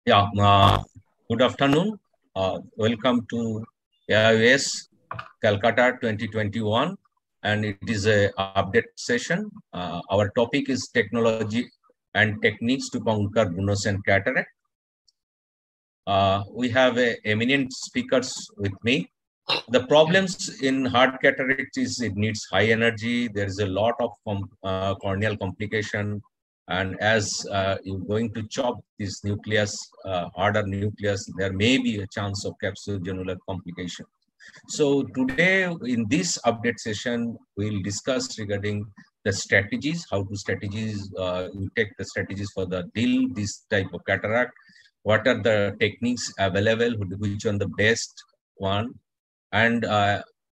Yeah, good afternoon. Welcome to AIOS Calcutta 2021, and it is a update session. Our topic is technology and techniques to conquer Bunos and cataract. We have eminent speakers with me. The problems in hard cataract is it needs high energy. There is a lot of corneal complication, and as you're going to chop this nucleus, harder nucleus, there may be a chance of capsulogenular complication. So today in this update session, we'll discuss regarding the strategies, how to strategies, you take the strategies for the deal, this type of cataract, what are the techniques available, which one the best one, and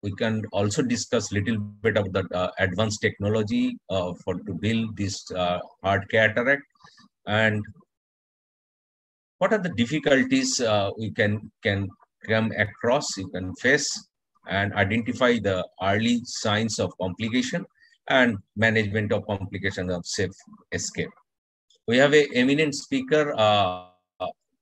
we can also discuss little bit of the advanced technology for to build this hard cataract, and what are the difficulties we can come across, you can face, and identify the early signs of complication and management of complication of safe escape. We have a eminent speaker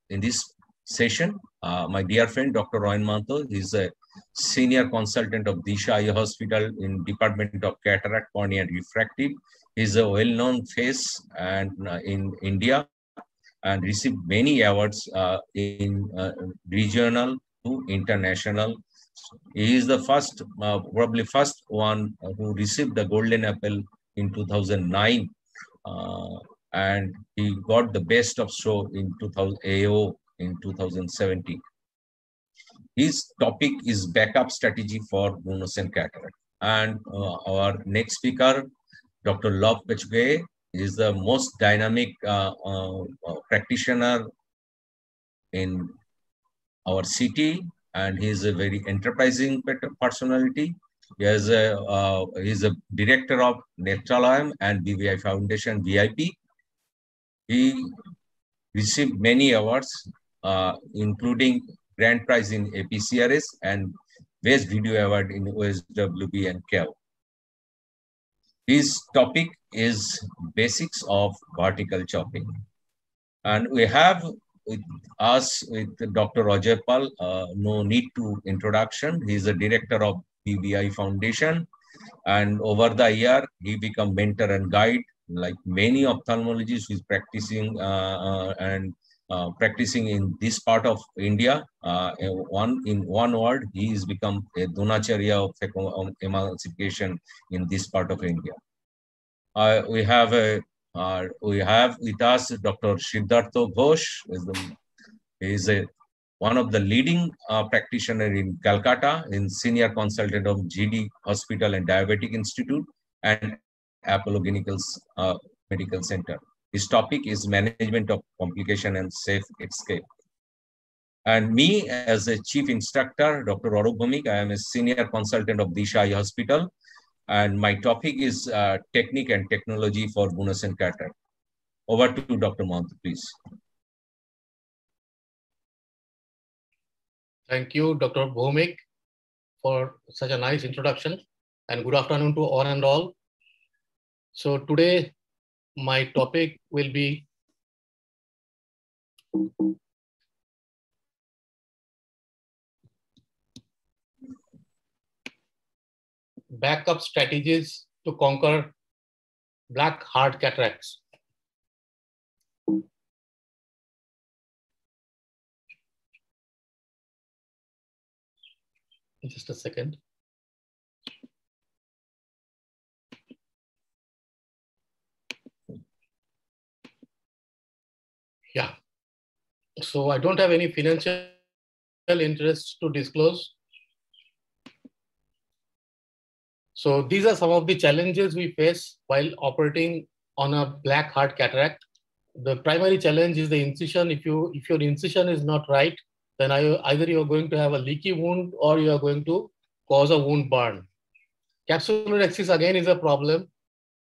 in this session, my dear friend, Dr. Rohan Manto. He's a senior consultant of Disha Eye Hospital in Department of Cataract, Cornea and Refractive. He's a well-known face and in India, and received many awards in regional to international. He is the first, probably first one who received the Golden Apple in 2009, and he got the best of show in 2000 AO in 2017. His topic is backup strategy for Bunos and cataract. And our next speaker, Dr. Love Pechgue, is the most dynamic practitioner in our city, and he is a very enterprising personality. He's a director of Netralayam and BVI Foundation VIP. He received many awards, including Grand Prize in APCRS and Best Video Award in OSWB and CAL. His topic is basics of vertical chopping. And we have with us with Dr. Roger Pal, no need to introduction. He is the director of BVI Foundation. And over the year, he become mentor and guide, like many ophthalmologists who is practicing practicing in this part of India. In one word, he has become a Dronacharya of emancipation in this part of India. We have with us Dr. Siddhartha Ghosh. He is one of the leading practitioner in Calcutta, in senior consultant of GD Hospital and Diabetic Institute and Apollo Clinicals Medical Center. His topic is management of complication and safe escape. And me as a chief instructor, Dr. Arup Bhumik, I am a senior consultant of Disha Eye Hospital. And my topic is technique and technology for Bunos and cataract. Over to Dr. Mahant, please. Thank you, Dr. Bhumik, for such a nice introduction, and good afternoon to all and all. So today, my topic will be backup strategies to conquer black hard cataracts. Just a second. Yeah. So I don't have any financial interests to disclose. So these are some of the challenges we face while operating on a black hard cataract. The primary challenge is the incision. If your incision is not right, then either you're going to have a leaky wound or you are going to cause a wound burn. Capsular axis again is a problem.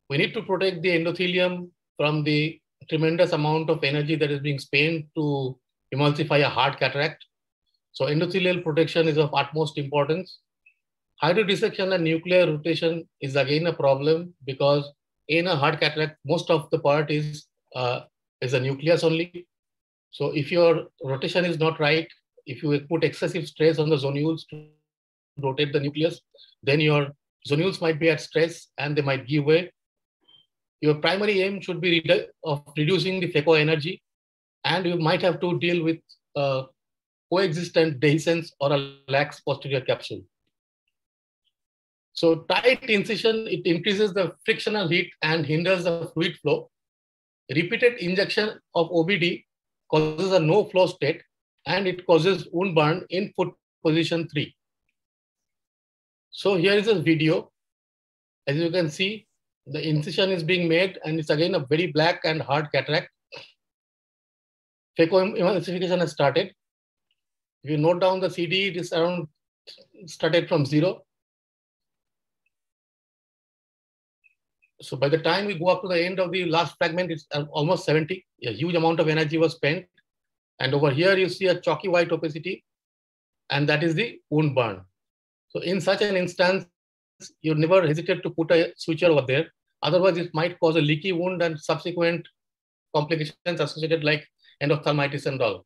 We need to protect the endothelium from the tremendous amount of energy that is being spent to emulsify a hard cataract. So endothelial protection is of utmost importance. Hydrodissection and nuclear rotation is again a problem because in a hard cataract, most of the part is a nucleus only. So if your rotation is not right, if you put excessive stress on the zonules to rotate the nucleus, then your zonules might be at stress and they might give way. Your primary aim should be of reducing the phaco energy, and you might have to deal with coexistent dehiscence or a lax posterior capsule. So tight incision, it increases the frictional heat and hinders the fluid flow. Repeated injection of OBD causes a no flow state, and it causes wound burn in foot position 3. So here is a video. As you can see, the incision is being made, and it's again a very black and hard cataract. Phacoemulsification has started. If you note down the CD, it is around started from 0. So by the time we go up to the end of the last fragment, it's almost 70. A huge amount of energy was spent. And over here, you see a chalky white opacity, and that is the wound burn. So in such an instance, you never hesitate to put a suture over there. Otherwise, it might cause a leaky wound and subsequent complications associated like endophthalmitis and all.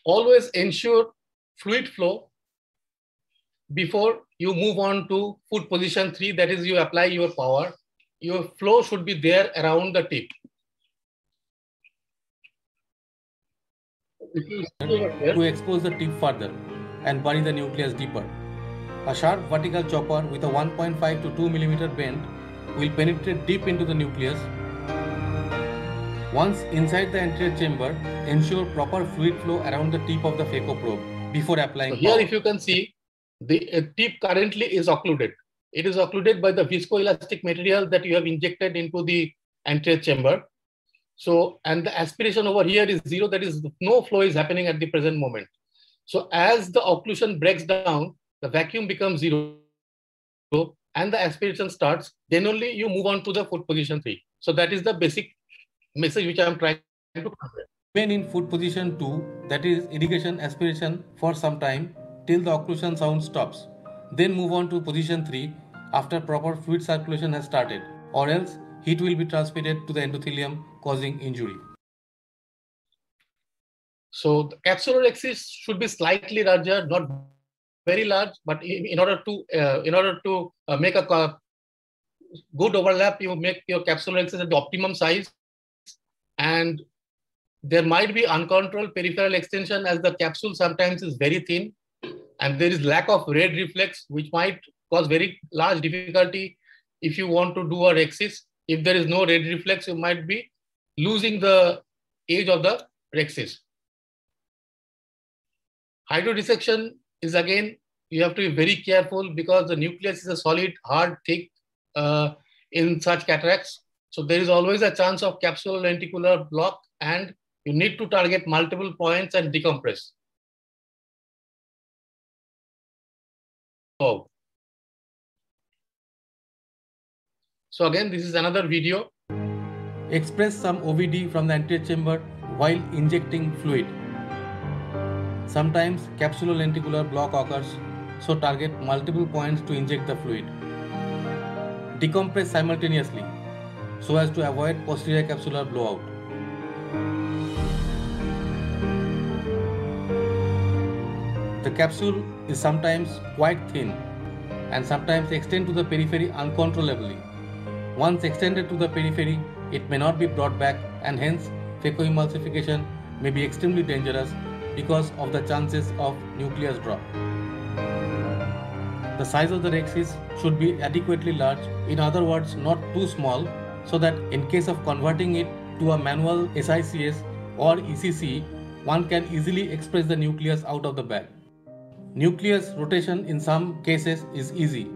Always ensure fluid flow before you move on to foot position 3, that is, you apply your power. Your flow should be there around the tip. To expose the tip further and bury the nucleus deeper. A sharp vertical chopper with a 1.5 to 2 mm bend will penetrate deep into the nucleus. Once inside the anterior chamber, ensure proper fluid flow around the tip of the phaco probe before applying power. Here, if you can see, the tip currently is occluded. It is occluded by the viscoelastic material that you have injected into the anterior chamber. So, and the aspiration over here is 0, that is, no flow is happening at the present moment. So as the occlusion breaks down, the vacuum becomes 0 and the aspiration starts, then only you move on to the foot position 3. So that is the basic message which I am trying to convey. Remain in foot position 2, that is irrigation aspiration, for some time till the occlusion sound stops. Then move on to position 3 after proper fluid circulation has started, or else heat will be transmitted to the endothelium, causing injury. So the capsular axis should be slightly larger, not very large, but in order to make a good overlap, you make your capsular axis at the optimum size, and there might be uncontrolled peripheral extension as the capsule sometimes is very thin, and there is lack of red reflex, which might cause very large difficulty if you want to do a rhexis. If there is no red reflex, you might be losing the edge of the rhexis. Hydrodissection is, again, you have to be very careful because the nucleus is a solid, hard, thick in such cataracts. So there is always a chance of capsulolenticular block, and you need to target multiple points and decompress. So again, this is another video. Express some OVD from the anterior chamber while injecting fluid. Sometimes capsulolenticular block occurs, so target multiple points to inject the fluid. Decompress simultaneously so as to avoid posterior capsular blowout. The capsule is sometimes quite thin and sometimes extend to the periphery uncontrollably. Once extended to the periphery, it may not be brought back, and hence phacoemulsification may be extremely dangerous because of the chances of nucleus drop. The size of the rhexis should be adequately large, in other words, not too small, so that in case of converting it to a manual SICS or ECC, one can easily express the nucleus out of the bag. Nucleus rotation in some cases is easy,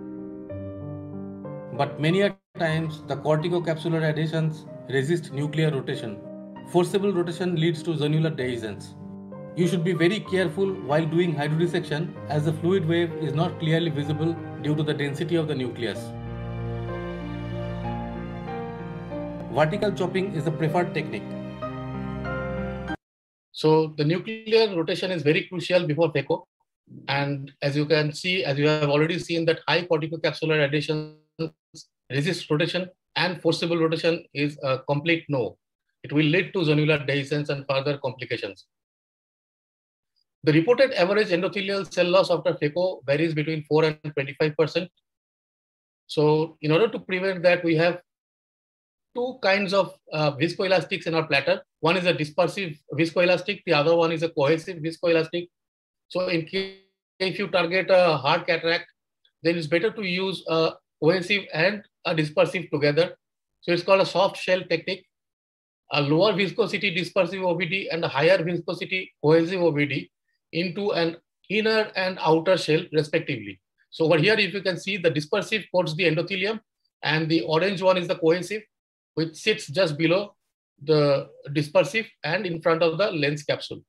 but many a times the corticocapsular adhesions resist nuclear rotation. Forcible rotation leads to zonular dehiscence. You should be very careful while doing hydrodissection, as the fluid wave is not clearly visible due to the density of the nucleus. Vertical chopping is the preferred technique. So the nuclear rotation is very crucial before phaco. And as you can see, as you have already seen, that high corticocapsular adhesions resist rotation, and forcible rotation is a complete no. it will lead to zonular dehiscence and further complications. The reported average endothelial cell loss after phaco varies between 4 and 25%. So in order to prevent that, we have two kinds of viscoelastics in our platter. One is a dispersive viscoelastic, the other one is a cohesive viscoelastic. So in case if you target a hard cataract, then it's better to use a cohesive and a dispersive together. So it's called a soft shell technique. A lower viscosity dispersive OVD and a higher viscosity cohesive OVD into an inner and outer shell respectively. So over here, if you can see, the dispersive coats the endothelium and the orange one is the cohesive, which sits just below the dispersive and in front of the lens capsule.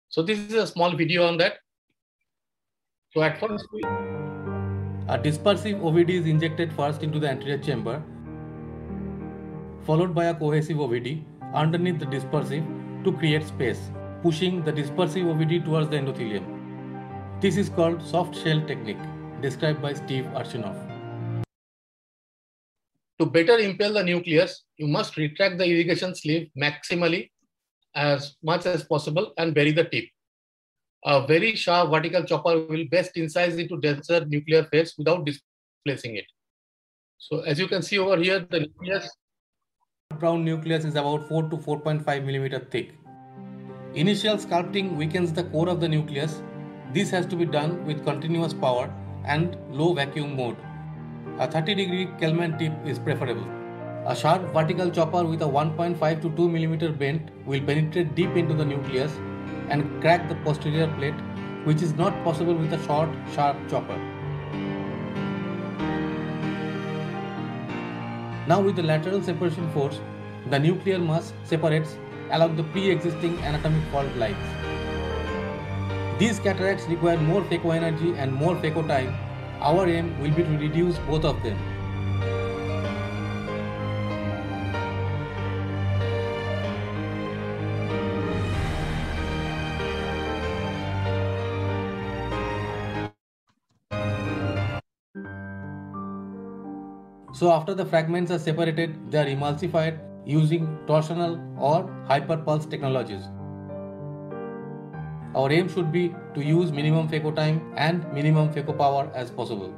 So this is a small video on that. So at first, a dispersive OVD is injected first into the anterior chamber, followed by a cohesive OVD underneath the dispersive to create space, pushing the dispersive OVD towards the endothelium. This is called soft shell technique, described by Steve Archinoff. To better impel the nucleus, you must retract the irrigation sleeve maximally as much as possible and bury the tip. A very sharp vertical chopper will best incise into denser nuclear face without displacing it. So as you can see over here, the nucleus. Brown nucleus is about 4 to 4.5 mm thick. Initial sculpting weakens the core of the nucleus. This has to be done with continuous power and low vacuum mode. A 30-degree Kelman tip is preferable. A sharp vertical chopper with a 1.5 to 2 mm bend will penetrate deep into the nucleus and crack the posterior plate, which is not possible with a short, sharp chopper. Now with the lateral separation force, the nuclear mass separates along the pre-existing anatomic fault lines. These cataracts require more phaco energy and more phaco time. Our aim will be to reduce both of them. So after the fragments are separated, they are emulsified using torsional or hyperpulse technologies. Our aim should be to use minimum phaco time and minimum phaco power as possible.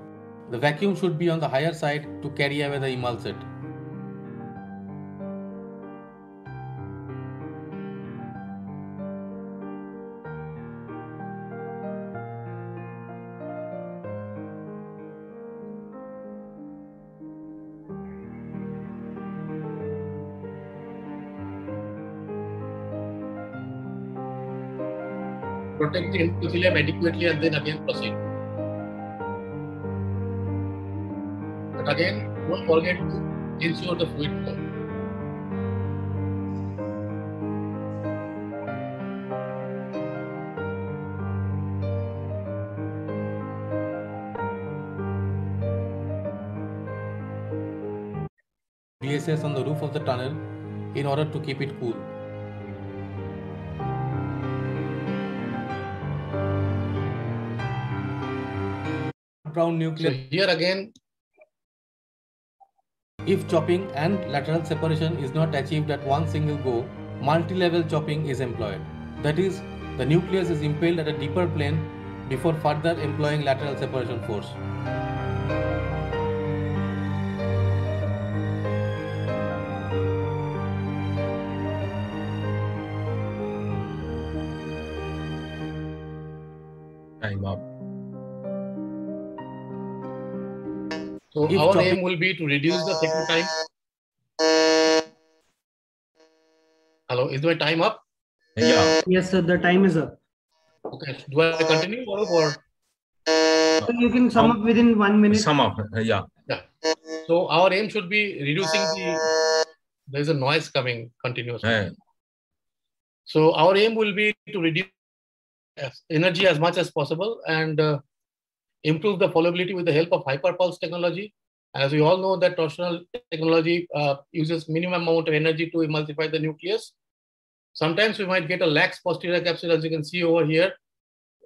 The vacuum should be on the higher side to carry away the emulsate. Protect the endothelium adequately and then again proceed. But again, don't forget to ensure the fluid flow. BSS on the roof of the tunnel in order to keep it cool. Brown nucleus. So here again, if chopping and lateral separation is not achieved at one single go, multi-level chopping is employed. That is, the nucleus is impaled at a deeper plane before further employing lateral separation force. Time up. so If our chopping- aim will be to reduce the phaco time. Hello, is my time up? Yeah. Yes, sir, the time is up. Okay, do I continue or? So you can sum up within 1 minute. Sum up. Yeah. So our aim should be reducing there's a noise coming continuously. Eh, So our aim will be to reduce energy as much as possible and improve the followability with the help of hyperpulse technology. As we all know that torsional technology uses minimum amount of energy to emulsify the nucleus. Sometimes we might get a lax posterior capsule, as you can see over here,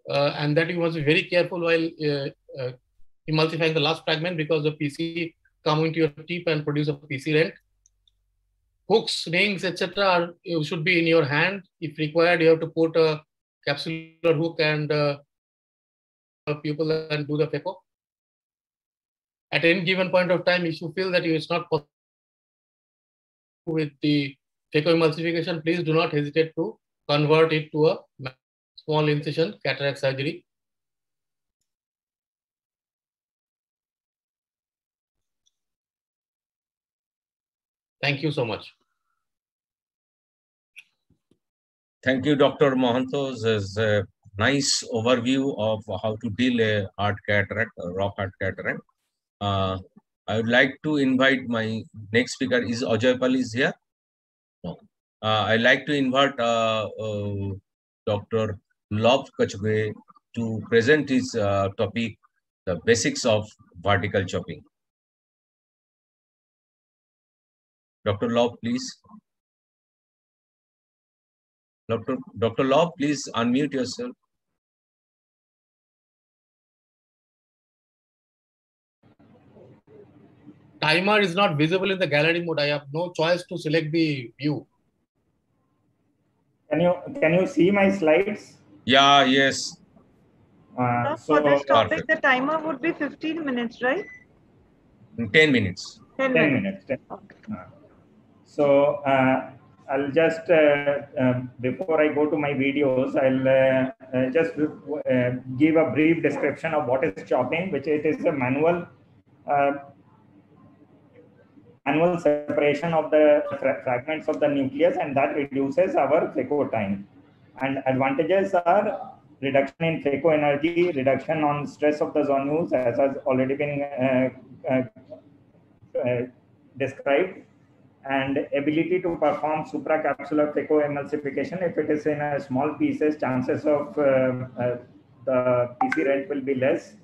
and that you must be very careful while emulsifying the last fragment because the PC come into your tip and produce a PC rent. hooks, rings, etc. should be in your hand. If required, you have to put a capsular hook and pupil and do the phaco. At any given point of time, if you feel that it's not possible with the phacoemulsification, please do not hesitate to convert it to a small incision cataract surgery. Thank you so much. Thank you, Dr. Mohanto. There's a nice overview of how to deal a hard cataract, a rock hard cataract. I would like to invite my next speaker. Is Ajoypal is here? No. I'd like to invite Dr. Lobh Kachgue to present his topic, the basics of vertical chopping. Dr. Lobh, please. Dr. Lobh, please unmute yourself. Timer is not visible in the gallery mode. I have no choice to select the view. Can you see my slides? Yeah, yes. For this topic, the timer would be 15 minutes, right? 10 minutes. 10 minutes. Okay. So I'll just, before I go to my videos, I'll just give a brief description of what is chopping, which it is a manual separation of the fragments of the nucleus, and that reduces our phaco time. And advantages are reduction in phaco energy, reduction on stress of the zonules, as has already been described, and ability to perform supracapsular phacoemulsification. If it is in a small pieces, chances of the PC rent will be less.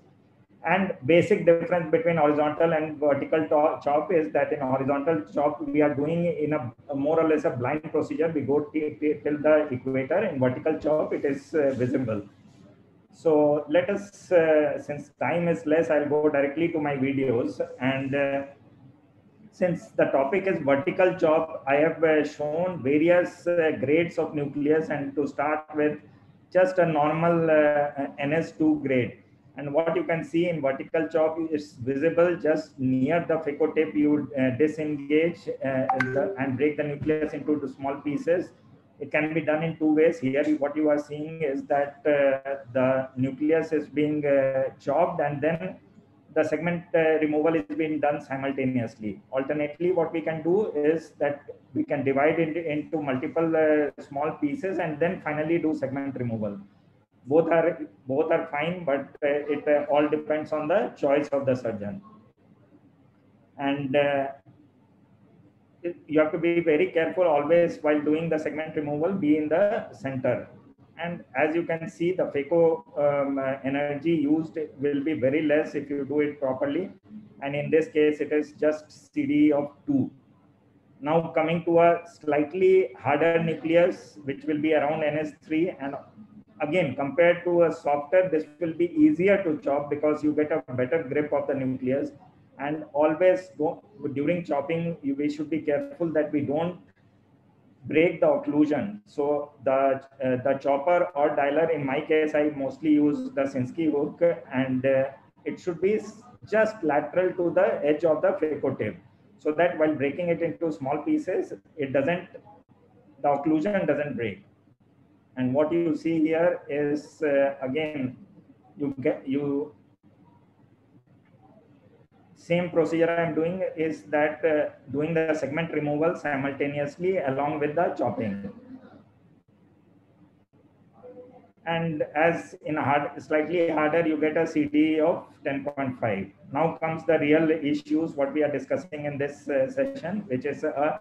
And basic difference between horizontal and vertical chop is that in horizontal chop, we are doing in a more or less a blind procedure. We go till the equator. In vertical chop, it is visible. So let us, since time is less, I'll go directly to my videos. And since the topic is vertical chop, I have shown various grades of nucleus, and to start with just a normal NS2 grade. And what you can see in vertical chop is visible just near the phaco tip. You disengage and break the nucleus into small pieces. It can be done in two ways. Here, what you are seeing is that the nucleus is being chopped, and then the segment removal is being done simultaneously. Alternately, what we can do is that we can divide it into multiple small pieces and then finally do segment removal. Both are fine, but it all depends on the choice of the surgeon. And you have to be very careful always while doing the segment removal, be in the center. And as you can see, the phaco energy used will be very less if you do it properly. And in this case, it is just CD of 2. Now coming to a slightly harder nucleus, which will be around NS3. And again, compared to a softer, this will be easier to chop because you get a better grip of the nucleus. And always during chopping, we should be careful that we don't break the occlusion. So the chopper or dialer, in my case, I mostly use the Sinskey hook, and it should be just lateral to the edge of the phaco tip, so that while breaking it into small pieces, the occlusion doesn't break. And what you see here is again, same procedure I'm doing is that doing the segment removal simultaneously along with the chopping. And as in slightly harder, you get a CD of 10.5. Now comes the real issues, what we are discussing in this session, which is a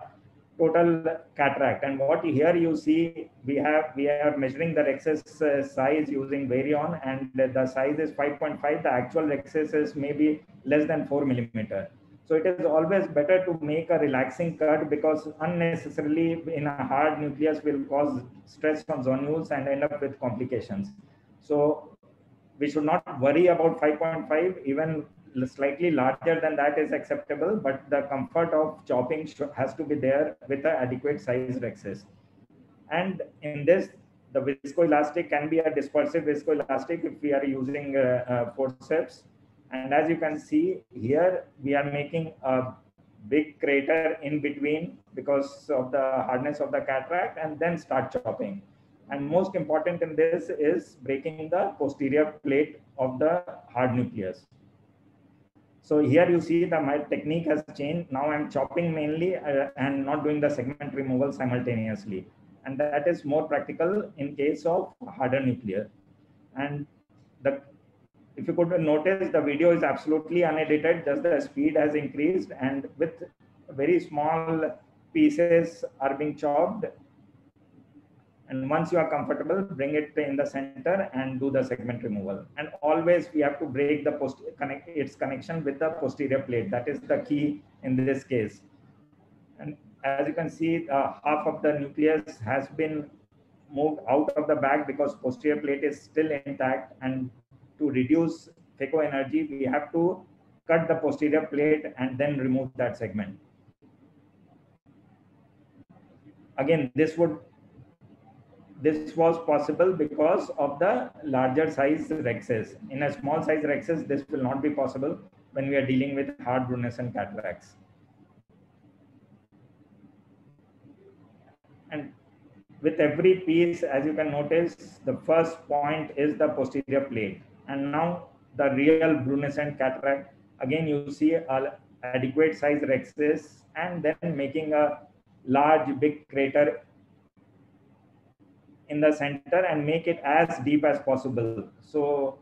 total cataract. And what here you see, we are measuring the rhexis size using Varian, and the size is 5.5. The actual rhexis is maybe less than 4 millimeter. So it is always better to make a relaxing cut, because unnecessarily in a hard nucleus will cause stress on zonules and end up with complications. So we should not worry about 5.5. Even slightly larger than that is acceptable, but the comfort of chopping has to be there with an adequate size rexes. And in this, the viscoelastic can be a dispersive viscoelastic if we are using forceps. And as you can see here, we are making a big crater in between because of the hardness of the cataract, and then start chopping. And most important in this is breaking the posterior plate of the hard nucleus. So here you see that my technique has changed. Now I'm chopping mainly and not doing the segment removal simultaneously. And that is more practical in case of harder nuclear. And if you could notice, the video is absolutely unedited, just the speed has increased, and with very small pieces are being chopped. And once you are comfortable, bring it in the center and do the segment removal. And always we have to break the its connection with the posterior plate. That is the key in this case. And as you can see, half of the nucleus has been moved out of the bag because posterior plate is still intact. And to reduce phaco energy, we have to cut the posterior plate and then remove that segment. Again, this was possible because of the larger size rexes. In a small size rexes, this will not be possible when we are dealing with hard brunescent cataracts. And with every piece, as you can notice, the first point is the posterior plate. And now the real brunescent cataract, again, you see adequate size rexes and then making a large, big crater in the center and make it as deep as possible. So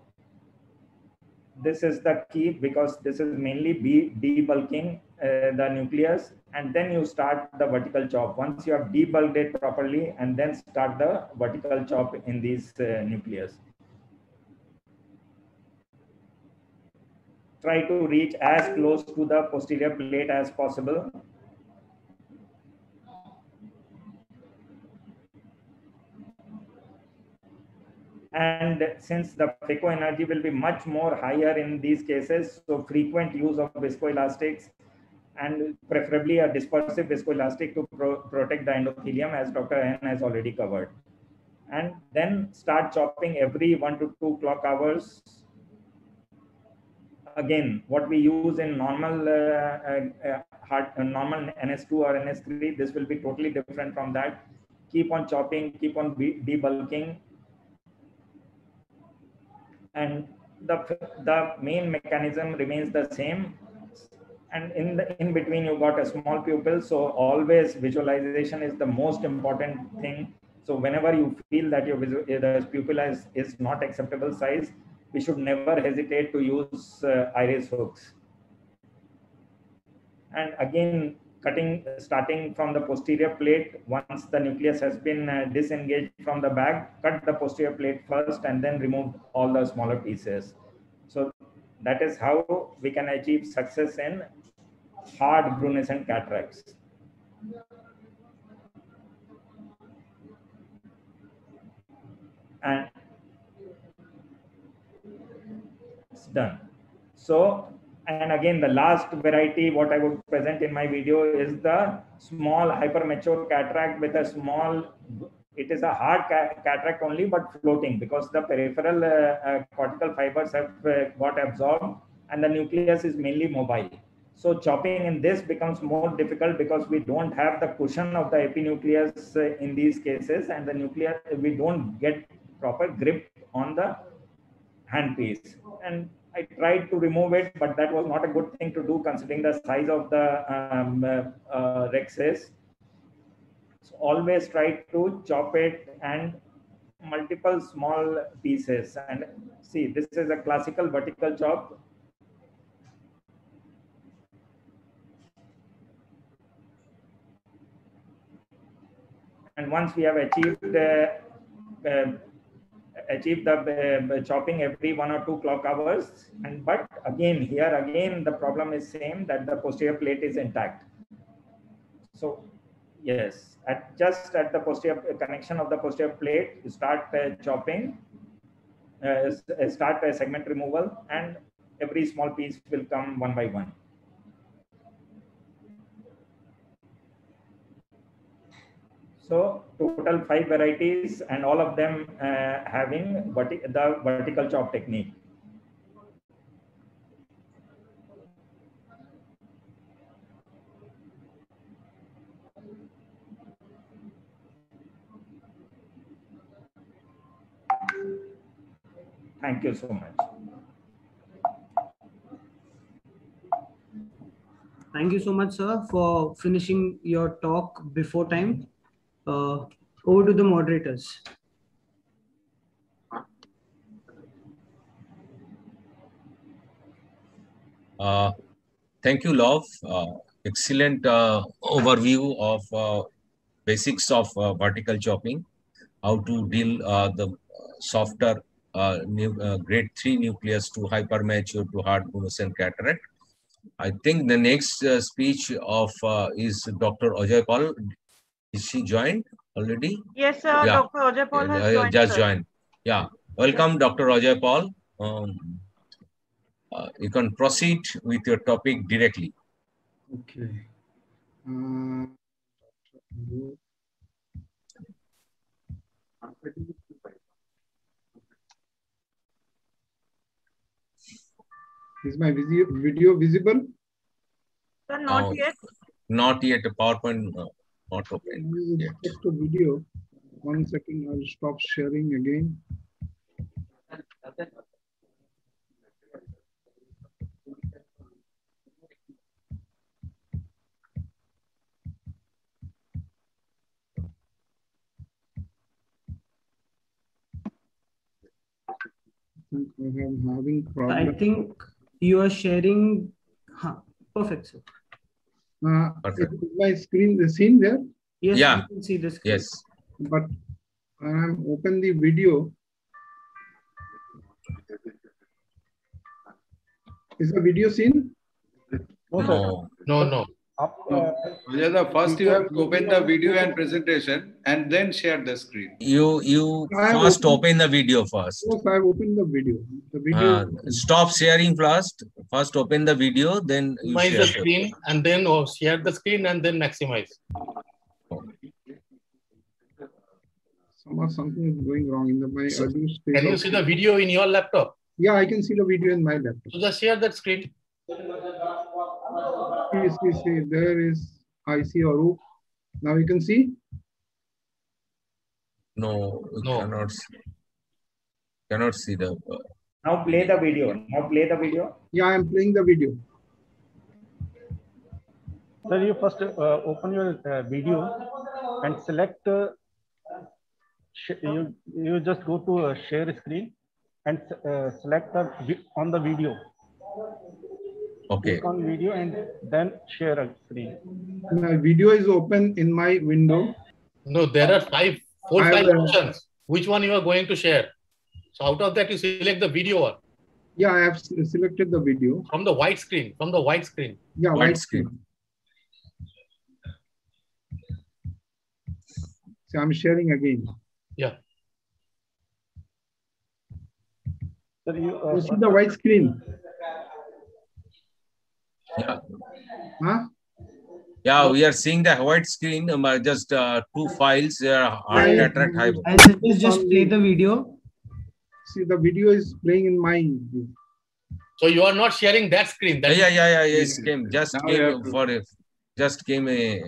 this is the key, because this is mainly debulking the nucleus, and then you start the vertical chop once you have debulked it properly, and then start the vertical chop in these nucleus. Try to reach as close to the posterior plate as possible. And since the phaco energy will be much more higher in these cases, so frequent use of viscoelastics, and preferably a dispersive viscoelastic to protect the endothelium, as Dr. N has already covered. And then start chopping every 1 to 2 clock hours. Again, what we use in normal normal NS2 or NS3, this will be totally different from that. Keep on chopping, keep on debulking. And the main mechanism remains the same. And in between, you got a small pupil. So always visualization is the most important thing. So whenever you feel that your the pupil is not acceptable size, we should never hesitate to use iris hooks. And again, starting from the posterior plate, once the nucleus has been disengaged from the bag, cut the posterior plate first and then remove all the smaller pieces. So that is how we can achieve success in hard brunescent cataracts. And it's done. So, and again, the last variety, what I would present in my video is the small hypermature cataract with a small, it is a hard cataract only, but floating, because the peripheral cortical fibers have got absorbed and the nucleus is mainly mobile. So chopping in this becomes more difficult because we don't have the cushion of the epinucleus in these cases, and the nucleus, we don't get proper grip on the handpiece. And I tried to remove it, but that was not a good thing to do considering the size of the rexes. So always try to chop it and multiple small pieces. And see, this is a classical vertical chop. And once we have achieved the chopping every 1 or 2 clock hours, but again the problem is same, that the posterior plate is intact. So yes, just at the posterior connection of the posterior plate, you start chopping, start segment removal, and every small piece will come one by one. So total 5 varieties, and all of them having the vertical chop technique. Thank you so much. Thank you so much, sir, for finishing your talk before time. Over to the moderators. Thank you, Love. Excellent overview of basics of vertical chopping, how to deal the softer grade 3 nucleus to hypermature to hard luminescent cataract. I think the next speech of is Dr. Ajay Paul. Is she joined already? Yes, sir. Yeah. Dr. Ajay Paul has joined. Just joined. Yeah. Welcome, Dr. Ajay Paul. You can proceed with your topic directly. Okay. Is my video visible? Sir, not yet. Not yet. PowerPoint not open yet. Just a video. 1 second. I'll stop sharing again. I'm having problem. I think you are sharing. Perfect, sir. Perfect. Is my screen the seen there? Yes, Yeah. you can see the screen. Yes. But I'm open the video. Is the video seen? No. No. First you have to open the video and presentation and then share the screen. You first open the video first. Yes, I've opened the video. The video. Stop sharing first. First open the video, then you Minimize share the screen and then share the screen and then maximize. Something is going wrong in my earlier stage. Can you see the video in your laptop? Yeah, I can see the video in my laptop. So just share that screen. See, there is, I see Arup. Now you can see? No, cannot see the. Now play the video. Yeah, I am playing the video. Sir, you first open your video and select. You just go to share screen and select on the video. Okay. Click on video and then share a screen. My video is open in my window. No, there are 5 options. Which one you are going to share? So out of that, you select the video one. Yeah, I have selected the video. From the white screen. Yeah, white screen. So I'm sharing again. Yeah. Sir, you see the white screen? Yeah. Huh? Yeah, we are seeing the white screen. Just 2 files. Hard cataract hypo. I suggest just play the video. See, the video is playing in my. So you are not sharing that screen. Yeah. Yes, came a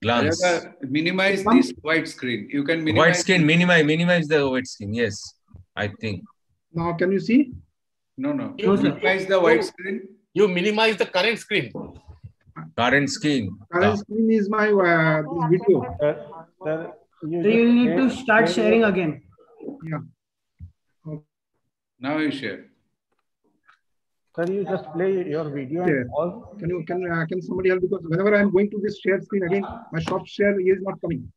glance. Minimize this white screen. You can minimize. White screen. Minimize the white screen. Yes, I think. Now, can you see? No. Minimize the white screen. You minimize the current screen. Current screen is my this video. So you need to start sharing again. Yeah. Okay. Now you share. Sir, you just play your video and all. Can somebody help, because whenever I'm going to this share screen again, my shop share is not coming.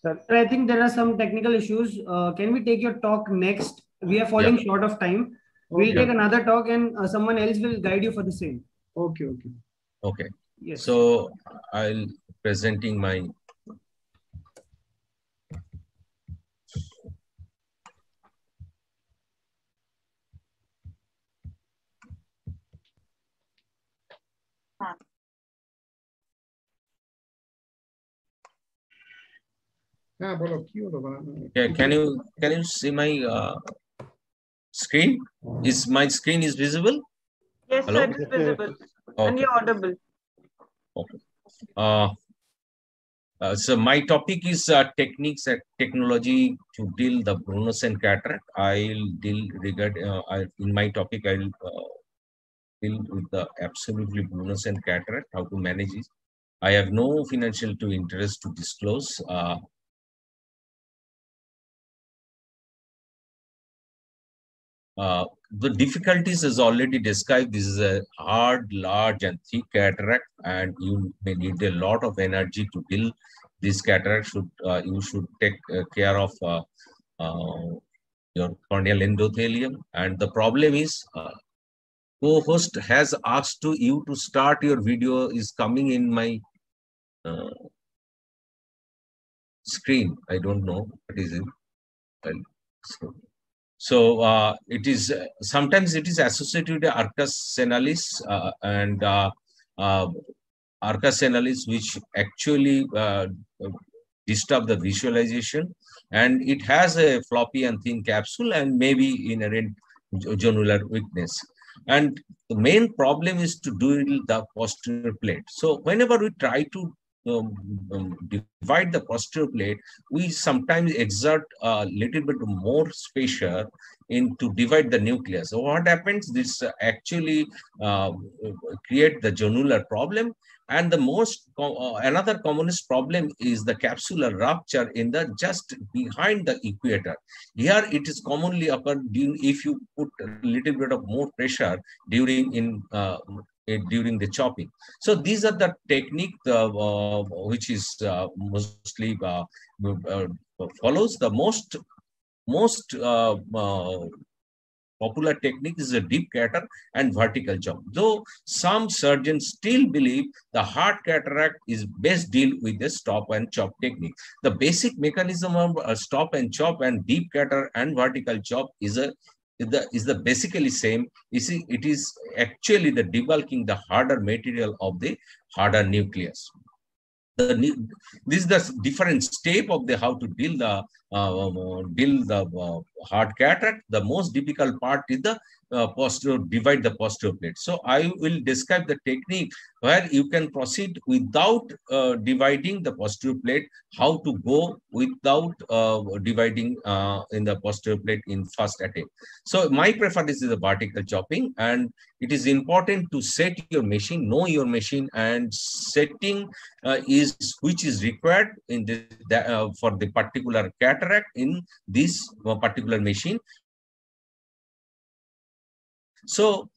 Sir, I think there are some technical issues. Can we take your talk next? We are falling short of time. We'll take another talk and someone else will guide you for the same. Okay. Yes. So I'll presenting my. Can you see my screen? Is my screen is visible? Yes, Hello? sir, it is visible. Okay. And you're audible. Okay. So my topic is techniques and technology to deal the Brunnesen cataract. I'll deal in my topic. I'll deal with the absolutely Brunnesen cataract, how to manage it. I have no financial interest to disclose. The difficulties is already described. This is a hard, large, and thick cataract, and you may need a lot of energy to build this cataract. You should take care of your corneal endothelium. And the problem is, co-host has asked you to start your video. Is coming in my screen. I don't know what is it. So it is sometimes it is associated with Arcus senalis and Arcus senalis, which actually disturb the visualization, and it has a floppy and thin capsule and maybe inherent zonular weakness. And the main problem is to do the posterior plate. So whenever we try to divide the posterior plate, we sometimes exert a little bit more pressure to divide the nucleus. So what happens? This actually create the zonular problem. And the another commonest problem is the capsular rupture in the just behind the equator. Here it is commonly occurred if you put a little bit of more pressure during the chopping. So these are the technique which is mostly follows the most popular technique is a deep cataract and vertical chop. Though some surgeons still believe the hard cataract is best deal with the stop and chop technique. The basic mechanism of stop and chop and deep cataract and vertical chop is the basically same. You see, it is actually the debulking the harder material of the harder nucleus. This is the different step of how to deal the hard cataract. The most difficult part is the divide the posterior plate. So I will describe the technique where you can proceed without dividing the posterior plate, how to go without dividing in the posterior plate in first attempt. So my preference is the vertical chopping, and it is important to set your machine, know your machine, and setting which is required in for the particular cataract in this particular machine. So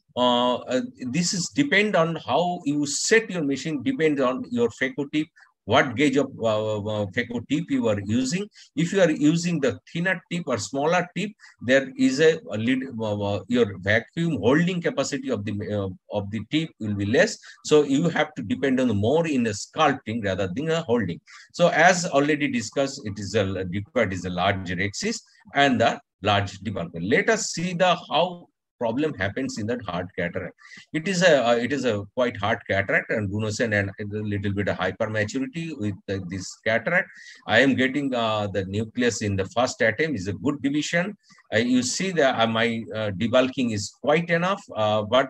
this is depend on how you set your machine, depends on your phaco tip, what gauge of phaco tip you are using. If you are using the thinner tip or smaller tip, there is your vacuum holding capacity of the tip will be less. So you have to depend on more in the sculpting rather than a holding. So as already discussed, it is required is a large rhexis and the large debulker. Let us see how problem happens in that hard cataract. It is a quite hard cataract and Brunnesen and a little bit of hypermaturity with this cataract. I am getting the nucleus in the first attempt is a good division. You see that my debulking is quite enough, but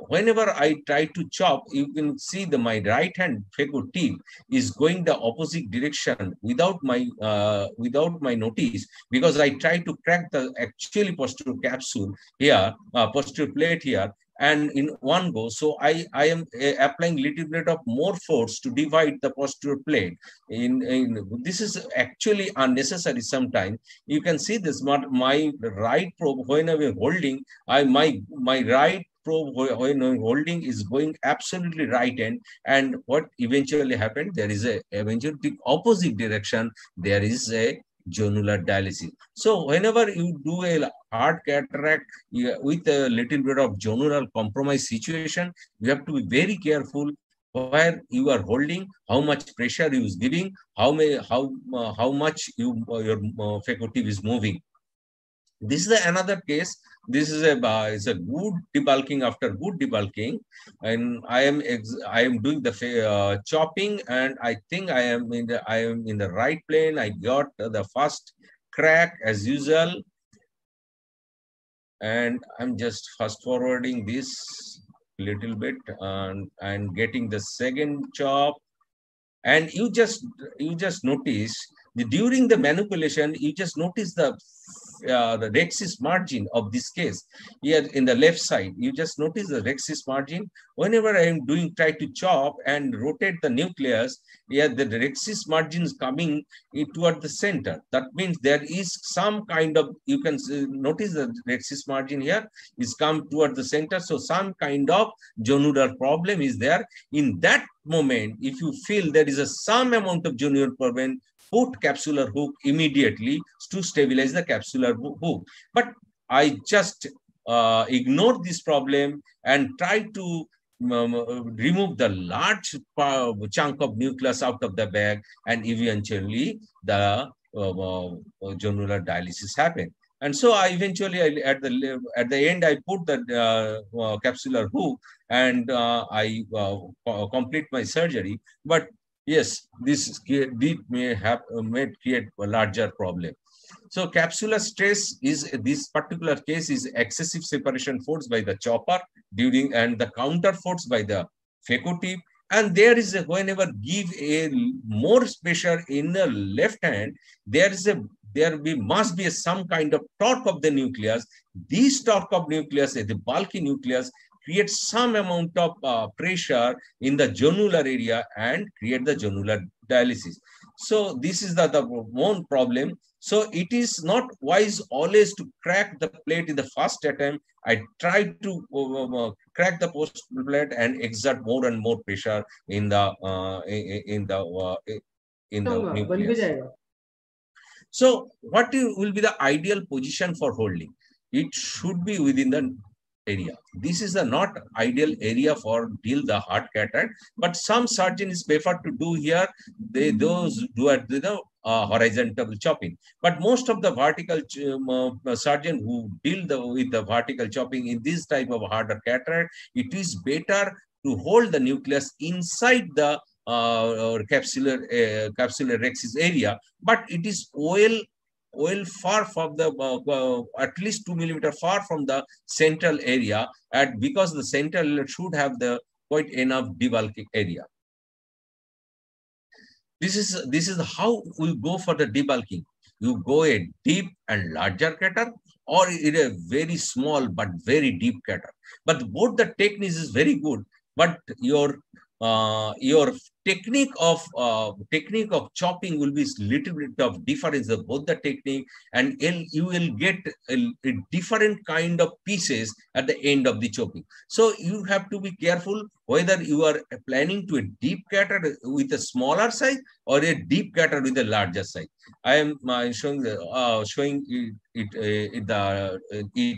whenever I try to chop, you can see my right hand phaco tip is going the opposite direction without my notice, because I try to crack the actually posterior capsule here, posterior plate here, and in one go. So I am applying little bit of more force to divide the posterior plate. This is actually unnecessary sometimes. You can see this, my right probe when I'm holding, my right probe when I'm holding is going absolutely right end, and what eventually happened, there is eventually the opposite direction, there is a zonular dialysis. So whenever you do a hard cataract with a little bit of zonular compromise situation, you have to be very careful where you are holding, how much pressure you is giving, how much your phaco tip is moving. This is another case. This is a good debulking. After good debulking, and I am doing the chopping, and I think I am in the right plane. I got the first crack as usual, and I'm just fast forwarding this little bit and getting the second chop. And you just notice during the manipulation, you just notice the rhexis margin of this case. Here in the left side, you just notice the rhexis margin. Whenever I am try to chop and rotate the nucleus, here the rhexis margin is coming toward the center. That means there is some kind of, you can notice the rhexis margin here is come toward the center. So some kind of zonular problem is there. In that moment, if you feel there is some amount of zonular problem, put capsular hook immediately to stabilize the capsular hook. But I just ignored this problem and tried to remove the large chunk of nucleus out of the bag, and eventually the zonular dialysis happened. And so I eventually, at the end, I put the capsular hook and I complete my surgery. But yes, this may create a larger problem. So capsular stress is, this particular case is excessive separation force by the chopper and the counter force by the phaco tip. And there is whenever give a more pressure in the left hand, must be some kind of torque of the nucleus. This torque of nucleus, the bulky nucleus, creates some amount of pressure in the zonular area and create the zonular dialysis. So this is the one problem. So it is not wise always to crack the plate in the first attempt. I tried to crack the post plate and exert more and more pressure in the nucleus. So what will be the ideal position for holding? It should be within the area. This is the not ideal area for deal the heart cataract, but some surgeons prefer to do here. Those do at the horizontal chopping. But most of the vertical surgeon who deal with the vertical chopping in this type of harder cataract, it is better to hold the nucleus inside the capsular rhexis area, but it is well far from the at least 2 millimeter far from the central area, because the central should have the quite enough debulking area. This is how we go for the debulking. You go a deep and larger cataract, or in a very small but very deep cataract. But both the techniques is very good, but your technique of chopping will be a little bit of difference of both the technique, and you will get a different kind of pieces at the end of the chopping. So you have to be careful whether you are planning to a deep cataract with a smaller size or a deep cataract with a larger size. I am showing it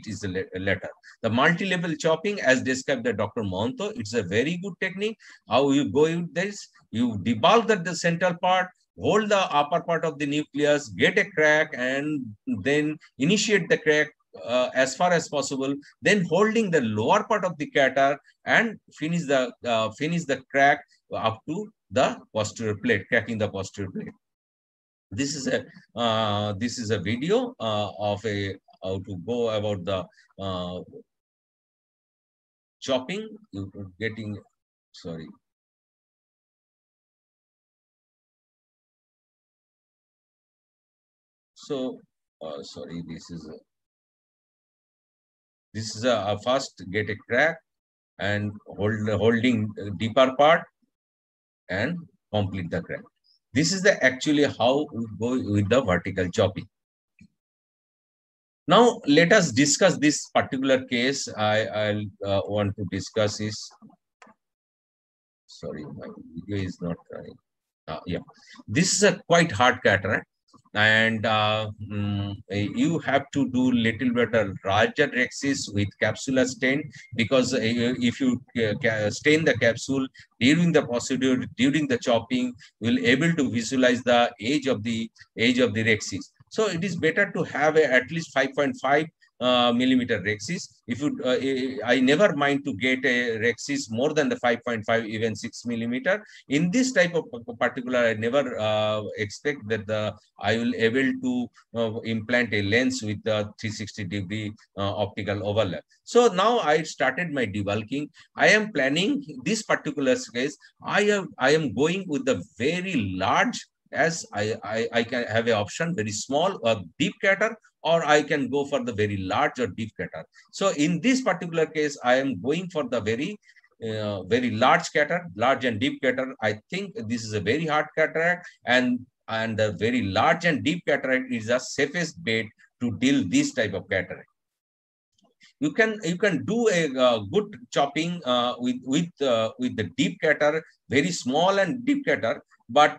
is a letter. The multi-level chopping, as described by Dr. Mohanto, it's a very good technique. How you go with this? You debulk the central part, hold the upper part of the nucleus, get a crack, and then initiate the crack as far as possible. Then holding the lower part of the cataract and finish the crack up to the posterior plate, cracking the posterior plate. This is a video of how to go about the chopping. You getting sorry. So sorry. This is a first get a crack and holding deeper part and complete the crack. This is actually how we go with the vertical chopping. Now let us discuss this particular case. I want to discuss is. Sorry, my video is not running. Yeah, this is a quite hard cataract, and you have to do little bit of larger rhexis with capsular stain, because if you stain the capsule during the procedure, during the chopping, you will able to visualize the edge of the rhexis. So it is better to have at least 5.5 millimeter rhexis. If you, I never mind to get a rhexis more than the 5.5, even 6 millimeter. In this type of particular, I never expect that I will able to implant a lens with the 360-degree optical overlap. So now I started my debulking. I am planning this particular case. I am going with the very large, as I can have an option, very small or deep cutter, or I can go for the very large or deep cutter. So in this particular case, I am going for the very large cutter, large and deep cutter. I think this is a very hard cataract, and the very large and deep cataract is the safest bet to deal this type of cataract. You can do a good chopping with the deep cutter, very small and deep cutter, but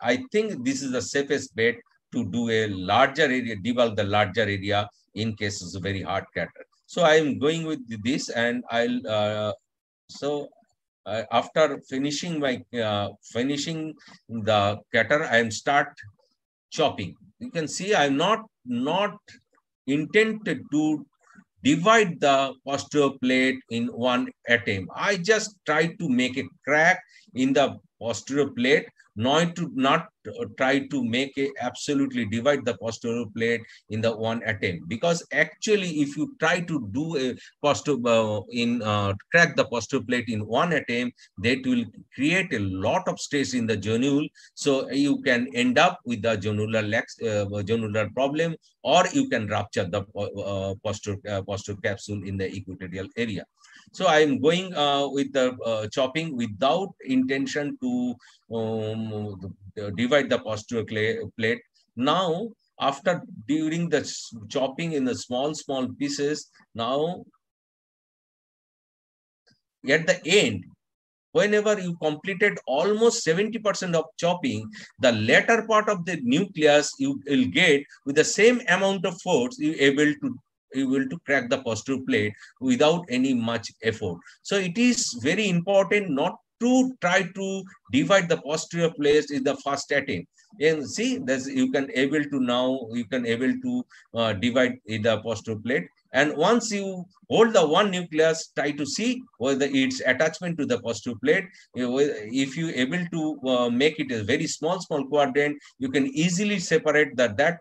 I think this is the safest bet to do a larger area, debulk the larger area in cases of very hard cutter. So I am going with this, and I'll after finishing my finishing the cutter, I am start chopping. You can see I'm not intended to divide the posterior plate in one attempt. I just try to make a crack in the posterior plate, not try to make a absolutely divide the posterior plate in the one attempt. Because actually, if you try to do a posterior crack the posterior plate in one attempt, that will create a lot of stress in the granule. So you can end up with the granular problem, or you can rupture the posterior capsule in the equatorial area. So I am going with the chopping without intention to divide the posterior plate. Now, after during the chopping in the small pieces, now at the end, whenever you completed almost 70% of chopping, the latter part of the nucleus you will get with the same amount of force, you able to crack the posterior plate without any much effort. So it is very important not to try to divide the posterior plate in the first attempt. And see, you can able to divide the posterior plate. And once you hold the one nucleus, try to see whether its attachment to the posterior plate. If you able to make it a very small quadrant, you can easily separate that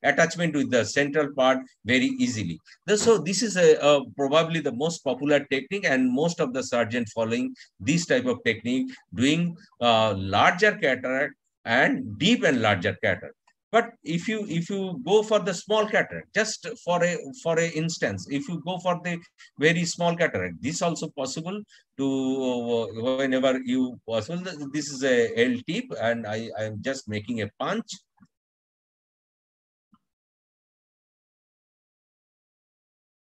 attachment with the central part very easily. So this is probably the most popular technique, and most of the surgeons following this type of technique, doing larger cataract and deep and larger cataract. But if you go for the small cataract, just for a instance, if you go for the very small cataract, this also possible to whenever you possible. This is a L tip, and I am just making a punch.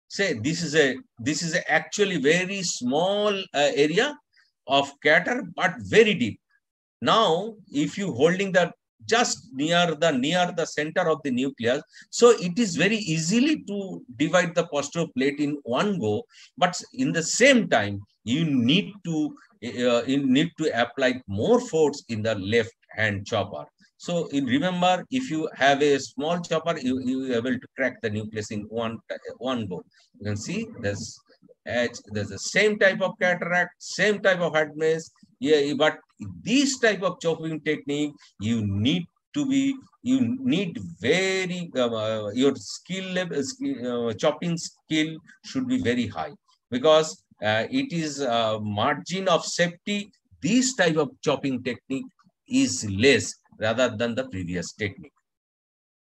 Say this is actually very small area of cataract, but very deep. Now, if you holding the just near the center of the nucleus, so it is very easily to divide the posterior plate in one go. But in the same time, you need to apply more force in the left hand chopper. So remember, if you have a small chopper, you are able to crack the nucleus in one go. You can see there's the same type of cataract, same type of hardness. Yeah, but this type of chopping technique, you need very your skill level, chopping skill should be very high, because it is margin of safety. This type of chopping technique is less rather than the previous technique.